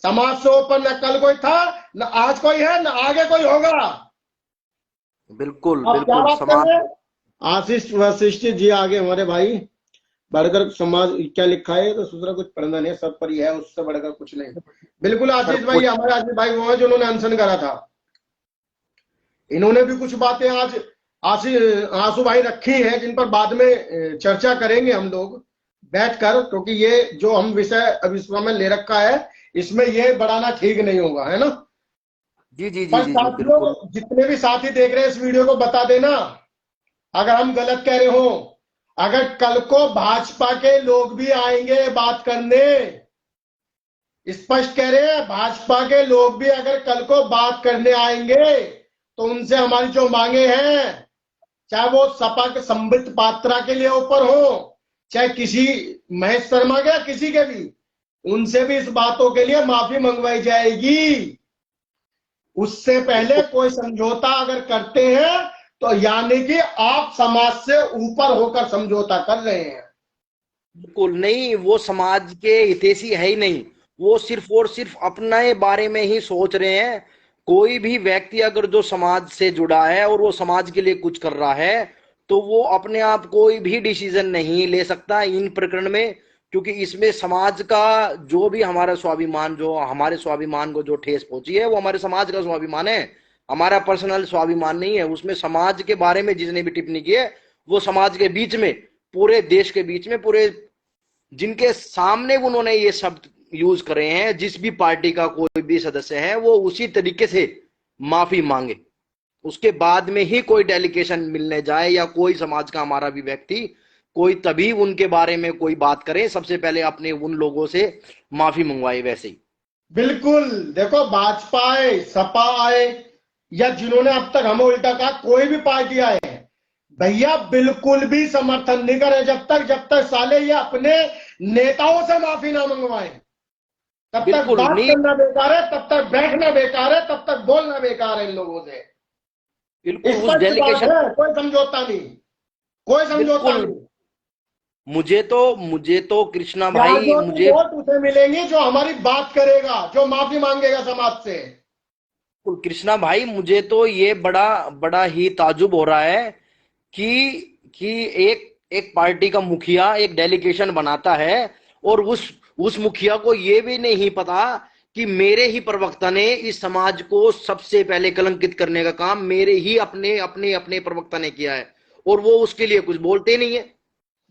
समाज से ऊपर न कल कोई था, न आज कोई है, न आगे कोई होगा। बिल्कुल आप क्या बिल्कुल बात कर समाज, रहे हैं? आशीष वशिष्ठ जी आगे हमारे भाई, बढ़कर समाज क्या लिखा है, तो दूसरा कुछ पढ़ना नहीं, सब पर ही है, उससे बढ़कर कुछ नहीं। बिल्कुल सर आशीष भाई कुछ हमारे आशीष भाई वो है जिन्होंने अनशन करा था। इन्होंने भी कुछ बातें आज आंसू भाई रखी हैं जिन पर बाद में चर्चा करेंगे हम लोग बैठकर, क्योंकि ये जो हम विषय अब इस समय ले रखा है इसमें ये बढ़ाना ठीक नहीं होगा, है ना। जी जी जी पर जी जी बिल्कुल साथियों जितने भी साथी देख रहे हैं इस वीडियो को बता देना अगर हम गलत कह रहे हो। अगर कल को भाजपा के लोग भी आएंगे बात करने, स्पष्ट कह रहे हैं, भाजपा के लोग भी अगर कल को बात करने आएंगे तो उनसे हमारी जो मांगे हैं, चाहे वो सपा के संबित पात्रा के लिए ऊपर हो, चाहे किसी महेश शर्मा के या किसी के भी, उनसे भी इस बातों के लिए माफी मंगवाई जाएगी। उससे पहले बिल्कुल कोई समझौता अगर करते हैं तो यानी कि आप समाज से ऊपर होकर समझौता कर रहे हैं। बिल्कुल नहीं, वो समाज के हितैषी है ही नहीं, वो सिर्फ और सिर्फ अपने बारे में ही सोच रहे हैं। कोई भी व्यक्ति अगर जो समाज से जुड़ा है और वो समाज के लिए कुछ कर रहा है, तो वो अपने आप कोई भी डिसीजन नहीं ले सकता इन प्रकरण में, क्योंकि इसमें समाज का जो भी हमारा स्वाभिमान, जो हमारे स्वाभिमान को जो ठेस पहुंची है, वो हमारे समाज का स्वाभिमान है, हमारा पर्सनल स्वाभिमान नहीं है। उसमें समाज के बारे में जिसने भी टिप्पणी की है, वो समाज के बीच में, पूरे देश के बीच में, पूरे जिनके सामने उन्होंने ये शब्द यूज करे हैं, जिस भी पार्टी का कोई भी सदस्य है, वो उसी तरीके से माफी मांगे, उसके बाद में ही कोई डेलीगेशन मिलने जाए या कोई समाज का हमारा भी व्यक्ति कोई तभी उनके बारे में कोई बात करे, सबसे पहले अपने उन लोगों से माफी मंगवाए। वैसे ही बिल्कुल, देखो भाजपा आए, सपा आए, या जिन्होंने अब तक हमें उल्टा कहा कोई भी पार्टी आए, भैया बिल्कुल भी समर्थन नहीं करें जब तक साले ये अपने नेताओं से माफी ना मंगवाएं, तब तक बिल्कुल बात नहीं। करना बेकार है, तब तक बैठना बेकार है, तब तक बोलना बेकार है इन लोगों से। बिल्कुल उस स्पष्ट बात डेलीगेशन, है, कोई समझौता नहीं, कोई समझौता बिल्कुल। नहीं। मुझे तो कृष्णा भाई, प्याजों की मुझे वोट उसे मिलेंगी जो हमारी बात करेगा, जो माफी मांगेगा समाज से। कृष्णा भाई, मुझे तो ये बड़ा बड़ा ही ताजुब हो रहा है कि एक एक पार्टी का मुखिया एक डेलीगेशन बनाता है, और उस मुखिया को ये भी नहीं पता कि मेरे ही प्रवक्ता ने इस समाज को सबसे पहले कलंकित करने का काम मेरे ही अपने अपने अपने प्रवक्ता ने किया है, और वो उसके लिए कुछ बोलते नहीं है।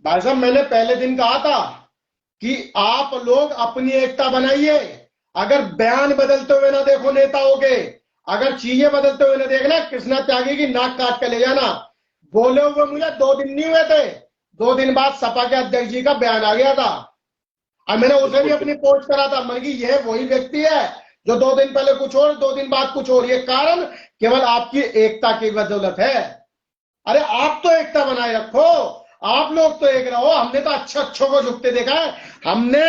भाई साहब, मैंने पहले दिन कहा था कि आप लोग अपनी एकता बनाइए। अगर बयान बदलते हुए ना देखो नेताओं के, अगर चीजें बदलते हुए ना देखना, कृष्णा त्यागी की नाक काट के ले जाना। बोले हुए मुझे 2 दिन नहीं हुए थे, 2 दिन बाद सपा के अध्यक्ष जी का बयान आ गया था। और मैंने उसे भी बिल्कुल अपनी बिल्कुल। पोस्ट करा था, मैंने कि यह वही व्यक्ति है जो 2 दिन पहले कुछ और, 2 दिन बाद कुछ और। ये कारण केवल आपकी एकता की बदौलत है। अरे आप तो एकता बनाए रखो, आप लोग तो एक रहो। हमने तो अच्छों को झुकते देखा है। हमने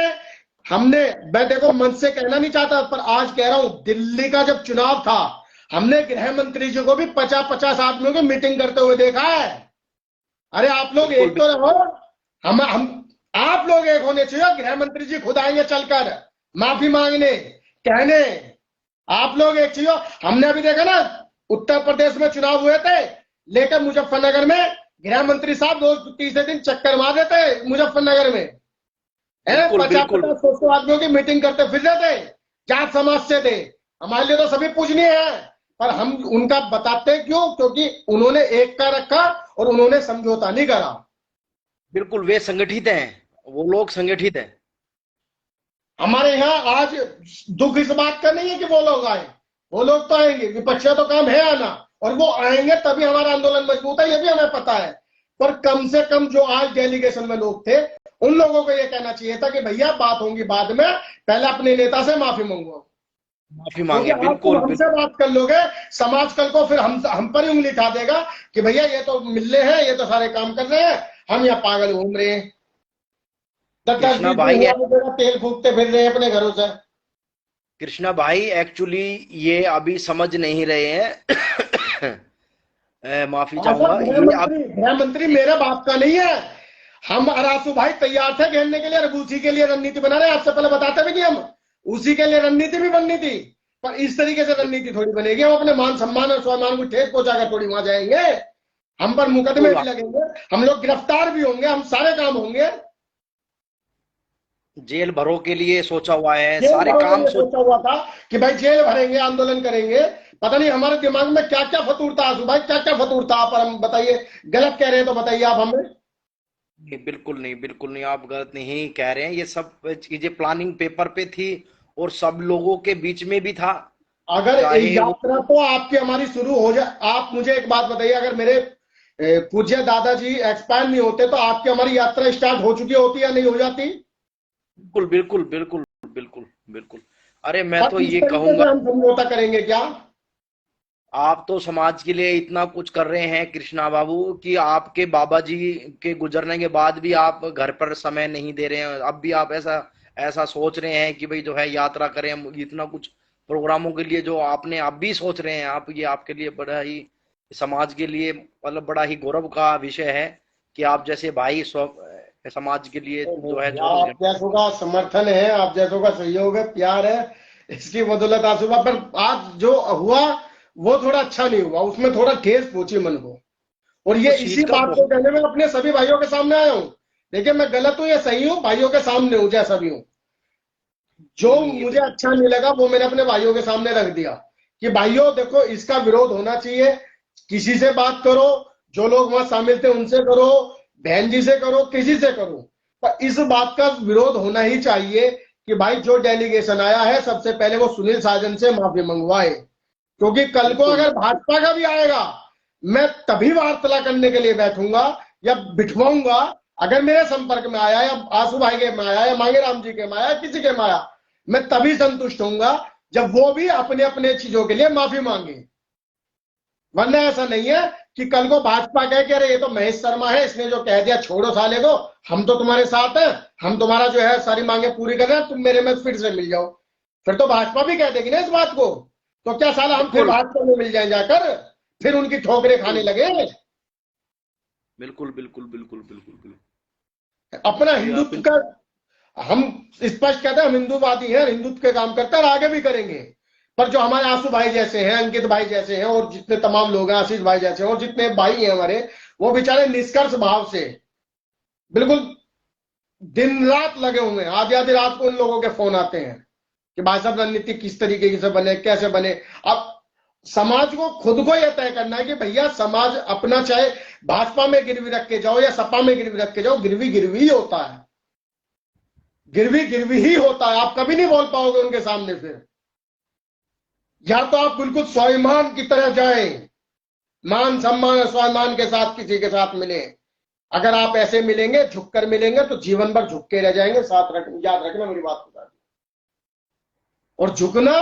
हमने मैं देखो मन से कहना नहीं चाहता, पर आज कह रहा हूं, दिल्ली का जब चुनाव था, हमने गृह मंत्री जी को भी 50-50 आदमियों की मीटिंग करते हुए देखा है। अरे आप लोग बिल्कुल एक तो रहो। हम आप लोग एक होने चाहिए। गृह मंत्री जी खुद आएंगे चलकर माफी मांगने, कहने। आप लोग एक चाहिए। हमने अभी देखा ना, उत्तर प्रदेश में चुनाव हुए थे, लेकर मुजफ्फरनगर में गृह मंत्री साहब रोज तीसरे दिन चक्कर मार रहे थे मुजफ्फरनगर में, है बिल्कुल 50-50 100 आदमियों की मीटिंग करते फिर रहे थे। जाट समाज से थे। हमारे लिए तो सभी पूजनीय है, पर हम उनका बताते क्यों? क्योंकि उन्होंने एकता रखा और उन्होंने समझौता नहीं करा। बिल्कुल, वे संगठित हैं, वो लोग संगठित हैं। हमारे यहाँ आज दुख इस बात का नहीं है कि वो लोग आए, वो लोग तो आएंगे, विपक्ष तो काम है आना, और वो आएंगे तभी हमारा आंदोलन मजबूत है, ये भी हमें पता है। पर कम से कम जो आज डेलीगेशन में लोग थे, उन लोगों को ये कहना चाहिए था कि भैया बात होंगी बाद में, पहले अपने नेता से माफी मंगवाओ। माफी क्योंकि मांगे, आज तुम बिल्कुल हमसे बिल्कुल। बात कर लोगे, समाज कल को फिर हम पर ही उंगली उठा देगा कि भैया ये तो मिले हैं, ये तो सारे काम कर रहे हैं, हम यहाँ पागल घूम रहे हैं। 10-10 कृष्णा 20-20 भाई, हजार रुपए का तेल फूकते फिर रहे हैं अपने घरों से। कृष्णा भाई एक्चुअली ये अभी समझ नहीं रहे हैं। माफी ऐसा चाहूंगा गृह ये अब। मंत्री, गृह मंत्री मेरे बाप का नहीं है। हम अरासू भाई तैयार थे घेरने के लिए, और उसी के लिए रणनीति बना रहे हैं। आपसे पहले बताते भी कि हम उसी के लिए रणनीति भी बननी थी, पर इस तरीके से रणनीति थोड़ी बनेगी। हम अपने मान सम्मान और स्वाभिमान को ठेस पहुंचाकर थोड़ी वहां जाएंगे। हम पर मुकदमे बिल्कुल भी लगेंगे, हम लोग गिरफ्तार भी होंगे, हम सारे काम होंगे। जेल भरो के लिए सोचा हुआ है, जेल सारे भरो के काम लिए सोच। सोचा हुआ था कि भाई जेल भरेंगे, आंदोलन करेंगे। पता नहीं हमारे दिमाग में क्या क्या फतूर था आंसू भाई, क्या क्या फतूर था। पर हम बताइए, गलत कह रहे हैं तो बताइए आप हमें। नहीं, बिल्कुल नहीं, बिल्कुल नहीं, आप गलत नहीं कह रहे हैं। ये सब चीजें प्लानिंग पेपर पे थी, और सब लोगों के बीच में भी था। अगर चाहे वो, यात्रा तो आपकी हमारी शुरू हो जाए, आप मुझे एक बात बताइए, अगर मेरे पूज्य दादाजी एक्सपायर नहीं होते तो आपकी हमारी यात्रा स्टार्ट हो चुकी होती या नहीं हो जाती? बिल्कुल बिल्कुल बिल्कुल बिल्कुल बिल्कुल। अरे मैं पर तो इस ये तरीके कहूंगा, से हम समझौता करेंगे क्या? आप तो समाज के लिए इतना कुछ कर रहे हैं कृष्णा बाबू, कि आपके बाबा जी के गुजरने के बाद भी आप घर पर समय नहीं दे रहे हैं। अब भी आप ऐसा ऐसा सोच रहे हैं कि भाई जो है यात्रा करें, हम इतना कुछ प्रोग्रामों के लिए जो आपने अब भी सोच रहे हैं आप, ये आपके लिए बड़ा ही, समाज के लिए मतलब बड़ा ही गौरव का विषय है कि आप जैसे भाई समाज के लिए जो है चौबीस आप घंटे जैसों का समर्थन है, आप जैसों का सहयोग है, प्यार है, इसकी बदौलत आसूबा। पर आज जो हुआ वो थोड़ा अच्छा नहीं हुआ, उसमें थोड़ा ठेस पहुंची मन को। और ये उस चीज इसी का बात को बहुत। कहने में अपने सभी भाइयों के सामने आया हूं। देखिए मैं गलत हूं या सही हूं, भाइयों के सामने हूं जैसा भी हूं। जो नहीं नहीं, ये मुझे बिल्कुल। अच्छा नहीं लगा वो मैंने अपने भाइयों के सामने रख दिया कि भाइयों देखो, इसका विरोध होना चाहिए। किसी से बात करो, जो लोग वहां शामिल थे उनसे करो, बहन जी से करो, किसी से करो, पर इस बात का विरोध होना ही चाहिए कि भाई जो डेलीगेशन आया है सबसे पहले वो सुनील साजन से माफी मंगवाए। क्योंकि कल को बिल्कुल अगर भाजपा का भी आएगा, मैं तभी वार्ता करने के लिए बैठूंगा या बिठवाऊंगा। अगर मेरे संपर्क में आया, या आंसू भाई के में आया, या मांगे राम जी के में आया, किसी के में आया, मैं तभी संतुष्ट होऊंगा जब वो भी अपने अपने चीजों के लिए माफी मांगे। वरना ऐसा नहीं है कि कल को भाजपा कहे कि अरे ये तो महेश शर्मा है, इसने जो कह दिया छोड़ो साले को, हम तो तुम्हारे साथ हैं, हम तुम्हारा जो है सारी मांगे पूरी कर रहे हैं, तुम मेरे में फिर से मिल जाओ। फिर तो भाजपा भी कह देगी ना इस बात को, तो क्या साला हम फिर बिल्कुल भाजपा में मिल जाए जाकर, फिर उनकी ठोकरें खाने बिल्कुल लगे। बिल्कुल बिल्कुल बिल्कुल बिल्कुल बिल्कुल। अपना जी आप हिंदुत्व का हम स्पष्ट कहते हैं, हम हिंदूवादी हैं, हिंदुत्व के काम करते हैं और आगे भी करेंगे। पर जो हमारे आंसू भाई जैसे हैं, अंकित भाई जैसे हैं, और जितने तमाम लोग हैं, आशीष भाई जैसे हैं, और जितने भाई हैं हमारे, वो बेचारे निष्कर्ष भाव से बिल्कुल दिन रात लगे हुए हैं। आधी आधी रात को उन लोगों के फोन आते हैं कि भाई साहब रणनीति किस तरीके से बने, कैसे बने। अब समाज को खुद को यह तय करना है कि भैया समाज अपना, चाहे भाजपा में गिरवी रख के जाओ या सपा में गिरवी रख के जाओ, गिरवी गिरवी ही होता है, गिरवी गिरवी ही होता है। आप कभी नहीं बोल पाओगे उनके सामने फिर। या तो आप बिल्कुल स्वाभिमान की तरह जाएं, मान सम्मान और स्वाभिमान के साथ किसी के साथ मिले। अगर आप ऐसे मिलेंगे, झुककर मिलेंगे, तो जीवन भर झुक के रह जाएंगे। याद रखना मेरी बात को। और झुकना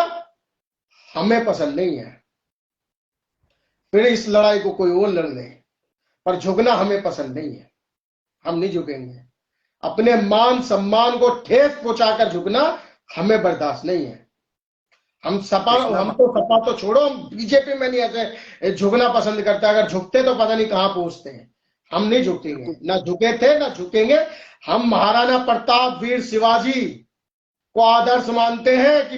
हमें पसंद नहीं है, फिर इस लड़ाई को कोई और लड़ ले, पर झुकना हमें पसंद नहीं है। हम नहीं झुकेंगे। अपने मान सम्मान को ठेस पहुंचाकर झुकना हमें बर्दाश्त नहीं है। हम कृष्णा सपा तो छोड़ो, हम बीजेपी में नहीं ऐसे झुकना पसंद करते। अगर झुकते तो पता नहीं कहां पहुंचते हैं। हम नहीं झुकेंगे, बिल्कुल ना झुके थे ना झुकेंगे। हम महाराणा प्रताप, वीर शिवाजी को आदर्श मानते हैं कि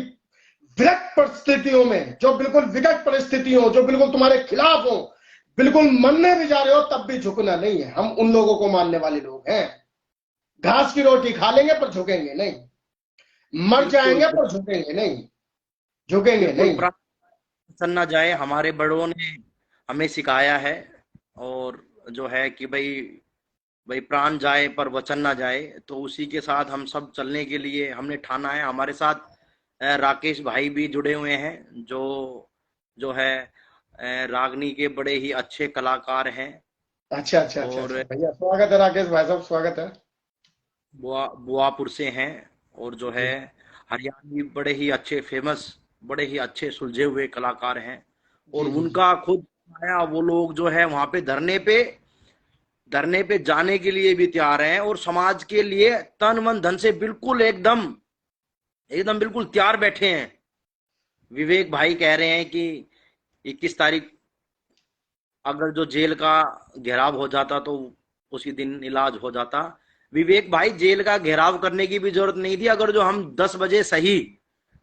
विकट परिस्थितियों में, जो बिल्कुल विकट परिस्थिति हो, जो बिल्कुल तुम्हारे खिलाफ हो, बिल्कुल मरने भी जा रहे हो, तब भी झुकना नहीं है। हम उन लोगों को मानने वाले लोग हैं। घास की रोटी खा लेंगे पर झुकेंगे नहीं, मर बिल्कुल जाएंगे पर झुकेंगे नहीं, झुकेंगे बिल्कुल नहीं। प्राण ना जाए, हमारे बड़ों ने हमें सिखाया है। और जो है कि भाई भाई प्राण जाए पर वचन ना जाए, तो उसी के साथ हम सब चलने के लिए हमने ठाना है। हमारे साथ राकेश भाई भी जुड़े हुए हैं, जो जो है रागनी के बड़े ही अच्छे कलाकार हैं। अच्छा अच्छा अच्छा अच्छा, और भैया स्वागत है, राकेश भाई साहब स्वागत है। बुआपुर से हैं। और जो है जी हरियाणवी बड़े ही अच्छे फेमस, बड़े ही अच्छे सुलझे हुए कलाकार हैं। और जी जी जी। उनका खुद आया, वो लोग जो है वहां पे धरने पे जाने के लिए भी तैयार हैं, और समाज के लिए तन मन धन से बिल्कुल एकदम एकदम बिल्कुल तैयार बैठे हैं। विवेक भाई कह रहे हैं कि 21 तारीख अगर जो जेल का घेराव हो जाता तो उसी दिन इलाज हो जाता। विवेक भाई, जेल का घेराव करने की भी जरूरत नहीं थी। अगर जो हम 10 बजे सही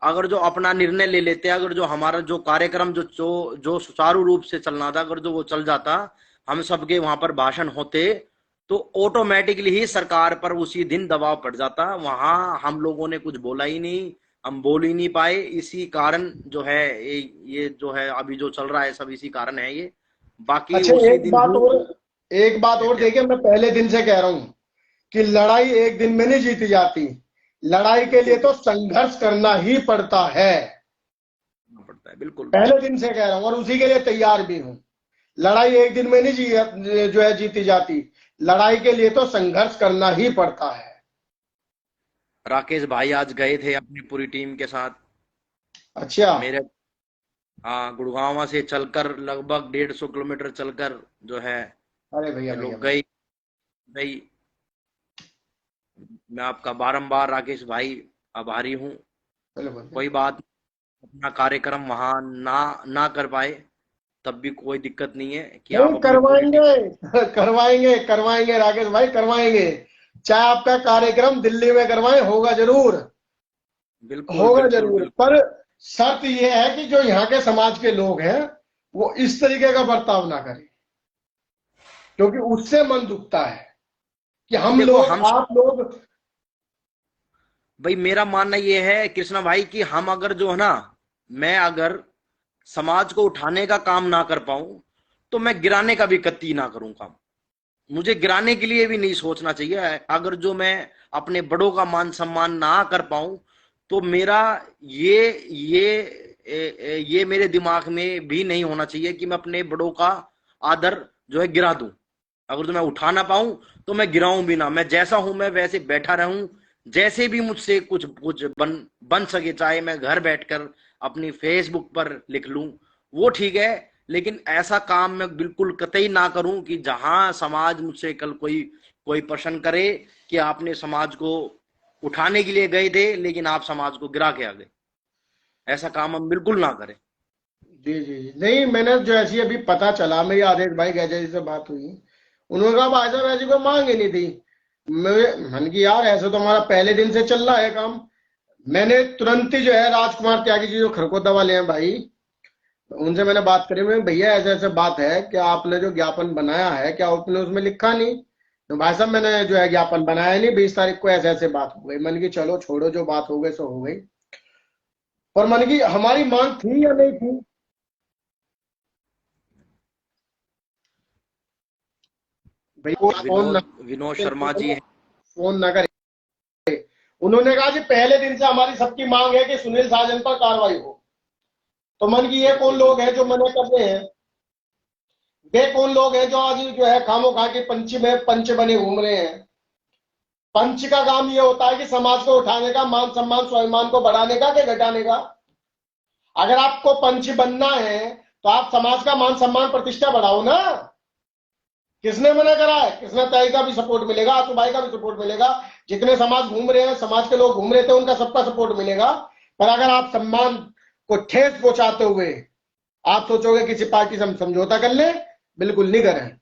अगर जो अपना निर्णय ले लेते, अगर जो हमारा जो कार्यक्रम जो सुचारू रूप से चलना था, अगर जो वो चल जाता, हम सबके वहां पर भाषण होते, तो ऑटोमेटिकली ही सरकार पर उसी दिन दबाव पड़ जाता। वहां हम लोगों ने कुछ बोला ही नहीं, हम बोल ही नहीं पाए। इसी कारण जो है ये जो है अभी जो चल रहा है सब इसी कारण है ये। बाकी अच्छा, उसी दिन ही एक बात और देखिए, मैं पहले दिन से कह रहा हूं कि लड़ाई एक दिन में नहीं जीती जाती। लड़ाई के लिए बिल्कुल तो संघर्ष करना ही पड़ता है। पड़ता है। बिल्कुल पहले बिल्कुल दिन से कह रहा हूं और उसी के लिए तैयार भी हूं। लड़ाई एक दिन में नहीं जो है जीती जाती। लड़ाई के लिए तो संघर्ष करना ही पड़ता है। राकेश भाई आज गए थे अपनी पूरी टीम के साथ अच्छा। मेरे, हाँ, गुड़गांव से चलकर लगभग 150 किलोमीटर चलकर जो है अरे भैया ये भैया लोग भैया। गए। भाई मैं आपका बारंबार राकेश भाई आभारी हूँ। चलो बोलिए। कोई बात, अपना कार्यक्रम वहां ना ना कर पाए तब भी कोई दिक्कत नहीं है कि आप नहीं अपनी पूरी टीम। करवाएंगे करवाएंगे करवाएंगे राकेश भाई, करवाएंगे। चाहे आपका कार्यक्रम दिल्ली में करवाएं, होगा जरूर, बिल्कुल होगा बिल्कुल जरूर। बिल्कुल पर शर्त यह है कि जो यहाँ के समाज के लोग हैं, वो इस तरीके का बर्ताव ना करें, क्योंकि उससे मन दुखता है कि भाई हम देखो, लोग, हम आप लोग। भाई मेरा मानना ये है कृष्णा भाई कि हम अगर जो है ना, मैं अगर समाज को उठाने का काम ना कर पाऊं, तो मैं गिराने का भी कतई ना करूं काम। मुझे गिराने के लिए भी नहीं सोचना चाहिए। अगर जो मैं अपने बड़ों का मान सम्मान ना कर पाऊं, तो मेरा ये ये मेरे दिमाग में भी नहीं होना चाहिए कि मैं अपने बड़ों का आदर जो है गिरा दूं। अगर तो मैं उठा ना पाऊं, तो मैं गिराऊं भी ना। मैं जैसा हूं मैं वैसे बैठा रहूं। जैसे भी मुझसे कुछ कुछ बन सके, चाहे मैं घर बैठकर अपनी फेसबुक पर लिख लूं, वो ठीक है। लेकिन ऐसा काम मैं बिल्कुल कतई ना करूं कि जहां समाज मुझसे कल कोई कोई प्रश्न करे कि आपने समाज को उठाने के लिए गए थे लेकिन आप समाज को गिरा के आ गए। ऐसा काम हम बिल्कुल ना करें। जी जी जी नहीं, मैंने जो ऐसी अभी पता चला, मेरी आदेश भाई गैजा जी से बात हुई, उन्होंने कहा भाई साहब ऐसी कोई मांग ही नहीं थी। मन की यार ऐसे तो हमारा पहले दिन से चल रहा है काम। मैंने तुरंत ही जो है राजकुमार त्यागी जी जो खरगोदा वाले हैं भाई, उनसे मैंने बात करी। मैं भैया ऐसे ऐसे बात है, क्या आपने जो ज्ञापन बनाया है क्या आपने उसमें लिखा नहीं? तो भाई साहब मैंने जो है ज्ञापन बनाया नहीं, 20 तारीख को ऐसे ऐसे बात हो गई। मन की चलो छोड़ो, जो बात हो गई सो हो गई। पर मन की हमारी मांग थी या नहीं थी? भाई वो फोन न विनोद विनोद शर्मा जी हैं। फोन न करे। उन्होंने कहा कि पहले दिन से हमारी सबकी मांग है कि सुनील साजन पर कार्रवाई हो। तो मन की ये कौन बिल्कुल लोग बिल्कुल। हैं जो मना कर रहे हैं? ये कौन लोग हैं जो आज जो है खामो खा के पंच में पंच बने घूम रहे हैं? पंच का काम ये होता है कि समाज को उठाने का, मान सम्मान स्वाभिमान को बढ़ाने का, कि घटाने का। अगर आपको पंच बनना है तो आप समाज का मान सम्मान प्रतिष्ठा बढ़ाओ ना। किसने मना करा है? किसने ताई का भी सपोर्ट मिलेगा, आसू भाई का भी सपोर्ट मिलेगा, जितने समाज घूम रहे हैं, समाज के लोग घूम रहे थे, उनका सबका सपोर्ट मिलेगा। पर अगर आप सम्मान को ठेस पहुंचाते हुए आप सोचोगे किसी पार्टी से हम समझौता कर लें, बिल्कुल नहीं करें,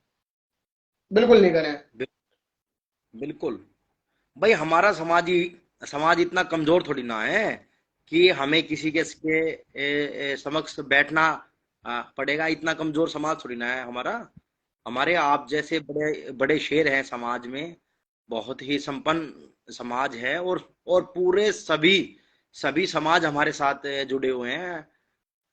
बिल्कुल नहीं करें। बिल्कुल भाई, हमारा समाज इतना कमजोर थोड़ी ना है कि हमें किसी के समक्ष बैठना पड़ेगा। इतना कमजोर समाज थोड़ी ना है हमारा। हमारे आप जैसे बड़े बड़े शेर हैं समाज में। बहुत ही संपन्न समाज है। और पूरे सभी सभी समाज हमारे साथ जुड़े हुए हैं।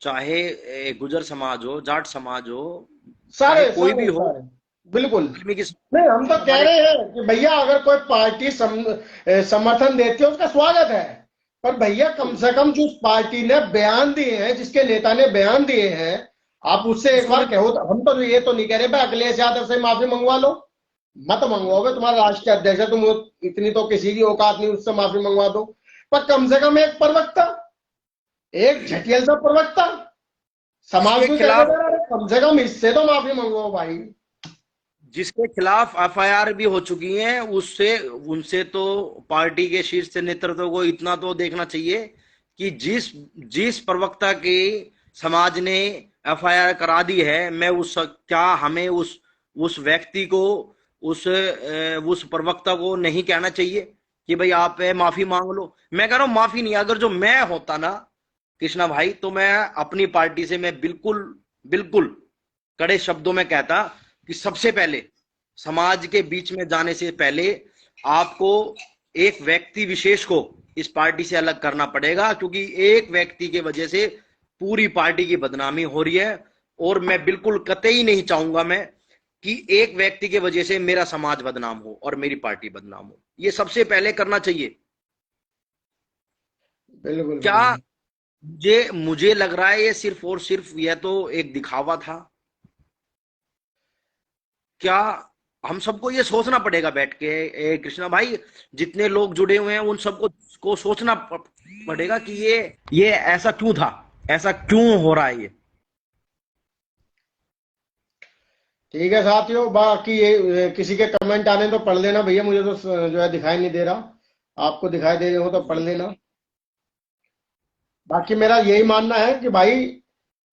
चाहे गुजर समाज हो, जाट समाज हो, चाहे सारे कोई भी सारे हो। सारे बिल्कुल। वाल्मीकि नहीं, हम तो कह हमारे। रहे हैं कि भैया अगर कोई पार्टी समर्थन देती है उसका स्वागत है। पर भैया कम से कम जो उस पार्टी ने बयान दिए हैं, जिसके नेता ने बयान दिए हैं, आप उससे एक उसको बार नहीं। कहो। तो हम तो ये तो नहीं कह रहे भाई अखिलेश यादव से माफी मंगवा लो, मत मंगवाओ भाई, बिल्कुल तुम्हारा राष्ट्रीय अध्यक्ष है, तुम इतनी तो किसी की औकात नहीं उससे माफी मंगवा दो। पर कम से कम एक प्रवक्ता, एक झटियल सा प्रवक्ता समाज जिसके को कहने खिलाफ दे रहा है, कम से कम इससे तो माफी मंगवाओ भाई। जिसके खिलाफ एफआईआर भी हो चुकी है, उससे उनसे तो पार्टी के शीर्ष नेतृत्व को इतना तो देखना चाहिए कि जिस जिस प्रवक्ता की समाज ने एफआईआर करा दी है, मैं उस क्या हमें उस व्यक्ति को, उस प्रवक्ता को नहीं कहना चाहिए कि भाई आप माफी मांग लो? मैं कह रहा हूं माफी नहीं, अगर जो मैं होता ना कृष्णा भाई, तो मैं अपनी पार्टी से मैं बिल्कुल बिल्कुल कड़े शब्दों में कहता कि सबसे पहले समाज के बीच में जाने से पहले आपको एक व्यक्ति विशेष को इस पार्टी से अलग करना पड़ेगा, क्योंकि एक व्यक्ति के वजह से पूरी पार्टी की बदनामी हो रही है। और मैं बिल्कुल कतई नहीं चाहूंगा मैं कि एक व्यक्ति के वजह से मेरा समाज बदनाम हो और मेरी पार्टी बदनाम हो। ये सबसे पहले करना चाहिए। बिल्कुल क्या बिल्कुल। मुझे मुझे लग रहा है ये सिर्फ और सिर्फ यह तो एक दिखावा था? क्या हम सबको ये सोचना पड़ेगा बैठ के, कृष्णा भाई, जितने लोग जुड़े हुए हैं उन सबको को सोचना पड़ेगा कि ये ऐसा क्यों था, ऐसा क्यों हो रहा है ये। ठीक है साथियों, बाकी ये किसी के कमेंट आने तो पढ़ लेना भैया, मुझे तो जो है दिखाई नहीं दे रहा। आपको दिखाई दे रहे हो तो पढ़ लेना। बाकी मेरा यही मानना है कि भाई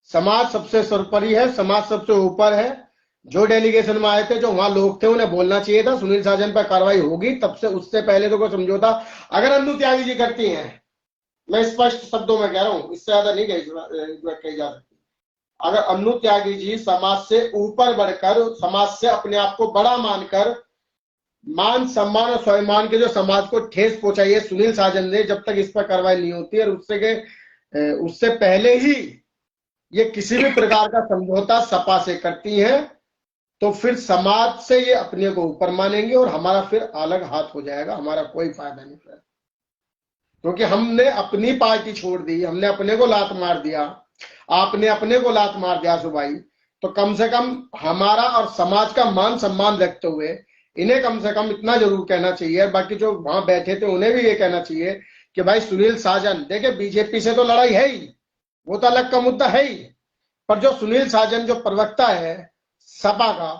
समाज सबसे सर्वोपरि है, समाज सबसे ऊपर है। जो डेलीगेशन में आए थे, जो वहां लोग थे, उन्हें बोलना चाहिए था सुनील साजन पर कार्रवाई होगी, तब से उससे पहले तो कोई समझौता अगर अन्नू त्यागी जी करती हैं, मैं स्पष्ट शब्दों में कह रहा हूं, इससे ज्यादा नहीं कही जा सकती। अगर अन्नू त्यागी जी समाज से ऊपर बढ़कर, समाज से अपने आप को बड़ा मानकर, मान सम्मान और स्वाभिमान के जो समाज को ठेस पहुंचाई है सुनील साजन ने, जब तक इस पर कार्रवाई नहीं होती और उससे पहले ही ये किसी भी प्रकार का समझौता सपा से करती हैं, तो फिर समाज से ये अपने को ऊपर मानेंगे और हमारा फिर अलग हाथ हो जाएगा, हमारा कोई फायदा नहीं फिर। क्योंकि हमने अपनी पार्टी छोड़ दी, हमने अपने को लात मार दिया, आपने अपने को लात मार दिया सुभाई। तो कम से कम हमारा और समाज का मान सम्मान रखते हुए इन्हें कम से कम इतना जरूर कहना चाहिए। बाकी जो वहां बैठे थे उन्हें भी ये कहना चाहिए कि भाई सुनील साजन, देखिए बीजेपी से तो लड़ाई है ही, वो तो अलग का मुद्दा है ही। पर जो सुनील साजन जो प्रवक्ता है सपा का,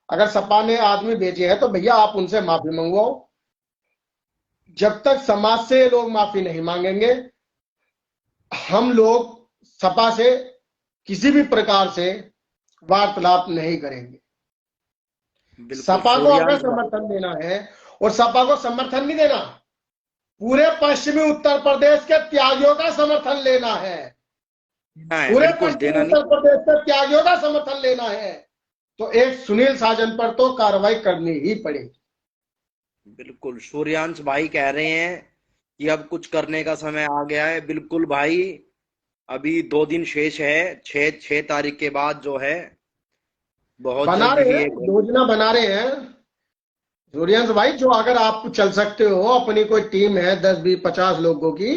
अगर सपा ने आदमी भेजे हैं तो भैया आप उनसे माफी मंगवाओ। जब तक समाज से ये लोग माफी नहीं मांगेंगे, हम लोग सपा से किसी भी प्रकार से वार्तालाप नहीं करेंगे। बिल्कुल सपा को अगर सूर्यांश भाई, समर्थन देना है, और सपा को समर्थन नहीं देना, पूरे पश्चिमी उत्तर प्रदेश के त्यागियों का समर्थन लेना है। देना है, पूरे बिल्कुल पश्चिमी देना नहीं। उत्तर प्रदेश के त्यागियों का समर्थन लेना है, तो एक सुनील साजन पर तो कार्रवाई करनी ही पड़ेगी। बिल्कुल सूर्यांश भाई कह रहे हैं कि अब कुछ करने का समय आ गया है। बिल्कुल भाई, अभी 2 दिन शेष है, 6 तारीख के बाद जो है बहुत बना जल्द रहे ही हैं, एक। योजना बना रहे हैं सूर्यंश भाई। जो अगर आप चल सकते हो, अपनी कोई टीम है 10 20 50 लोगों की,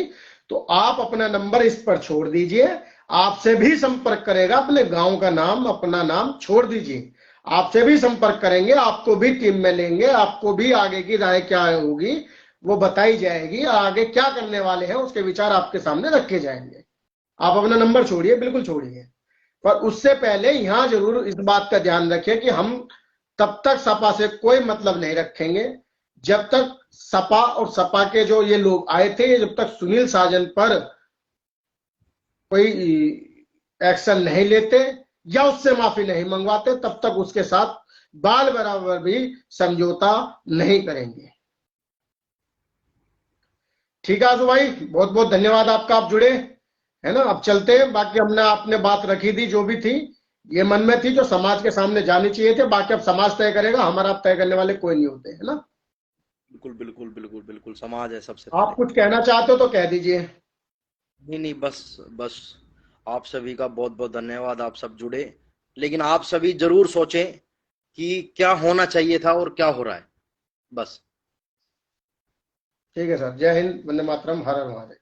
तो आप अपना नंबर इस पर छोड़ दीजिए। आपसे भी संपर्क करेगा, अपने गांव का नाम अपना नाम छोड़ दीजिए, आपसे भी संपर्क करेंगे, आपको भी टीम में लेंगे, आपको भी आगे की राय क्या होगी वो बताई जाएगी, आगे क्या करने वाले हैं उसके विचार आपके सामने रखे जाएंगे। आप अपना नंबर छोड़िए, बिल्कुल छोड़िए, पर उससे पहले यहां जरूर इस बात का ध्यान रखिए कि हम तब तक सपा से कोई मतलब नहीं रखेंगे जब तक सपा और सपा के जो ये लोग आए थे, जब तक सुनील साजन पर कोई एक्शन नहीं लेते या उससे माफी नहीं मंगवाते, तब तक उसके साथ बाल बराबर भी समझौता नहीं करेंगे। ठीक है आजू भाई, बहुत बहुत धन्यवाद आपका, आप जुड़े, है ना। अब चलते हैं, बाकी हमने आपने बात रखी थी जो भी थी, ये मन में थी, जो समाज के सामने जानी चाहिए थे, बाकी अब समाज तय करेगा, हमारा आप तय करने वाले कोई नहीं होते, है ना। बिल्कुल बिल्कुल बिल्कुल बिल्कुल, समाज है सबसे आप पहले। कुछ कहना चाहते हो तो कह दीजिए। नहीं नहीं, बस बस, आप सभी का बहुत बहुत धन्यवाद, आप सब जुड़े। लेकिन आप सभी जरूर सोचें कि क्या होना चाहिए था और क्या हो रहा है, बस। ठीक है सर, जय हिंद, वंदे मातरम, हर हर महादेव।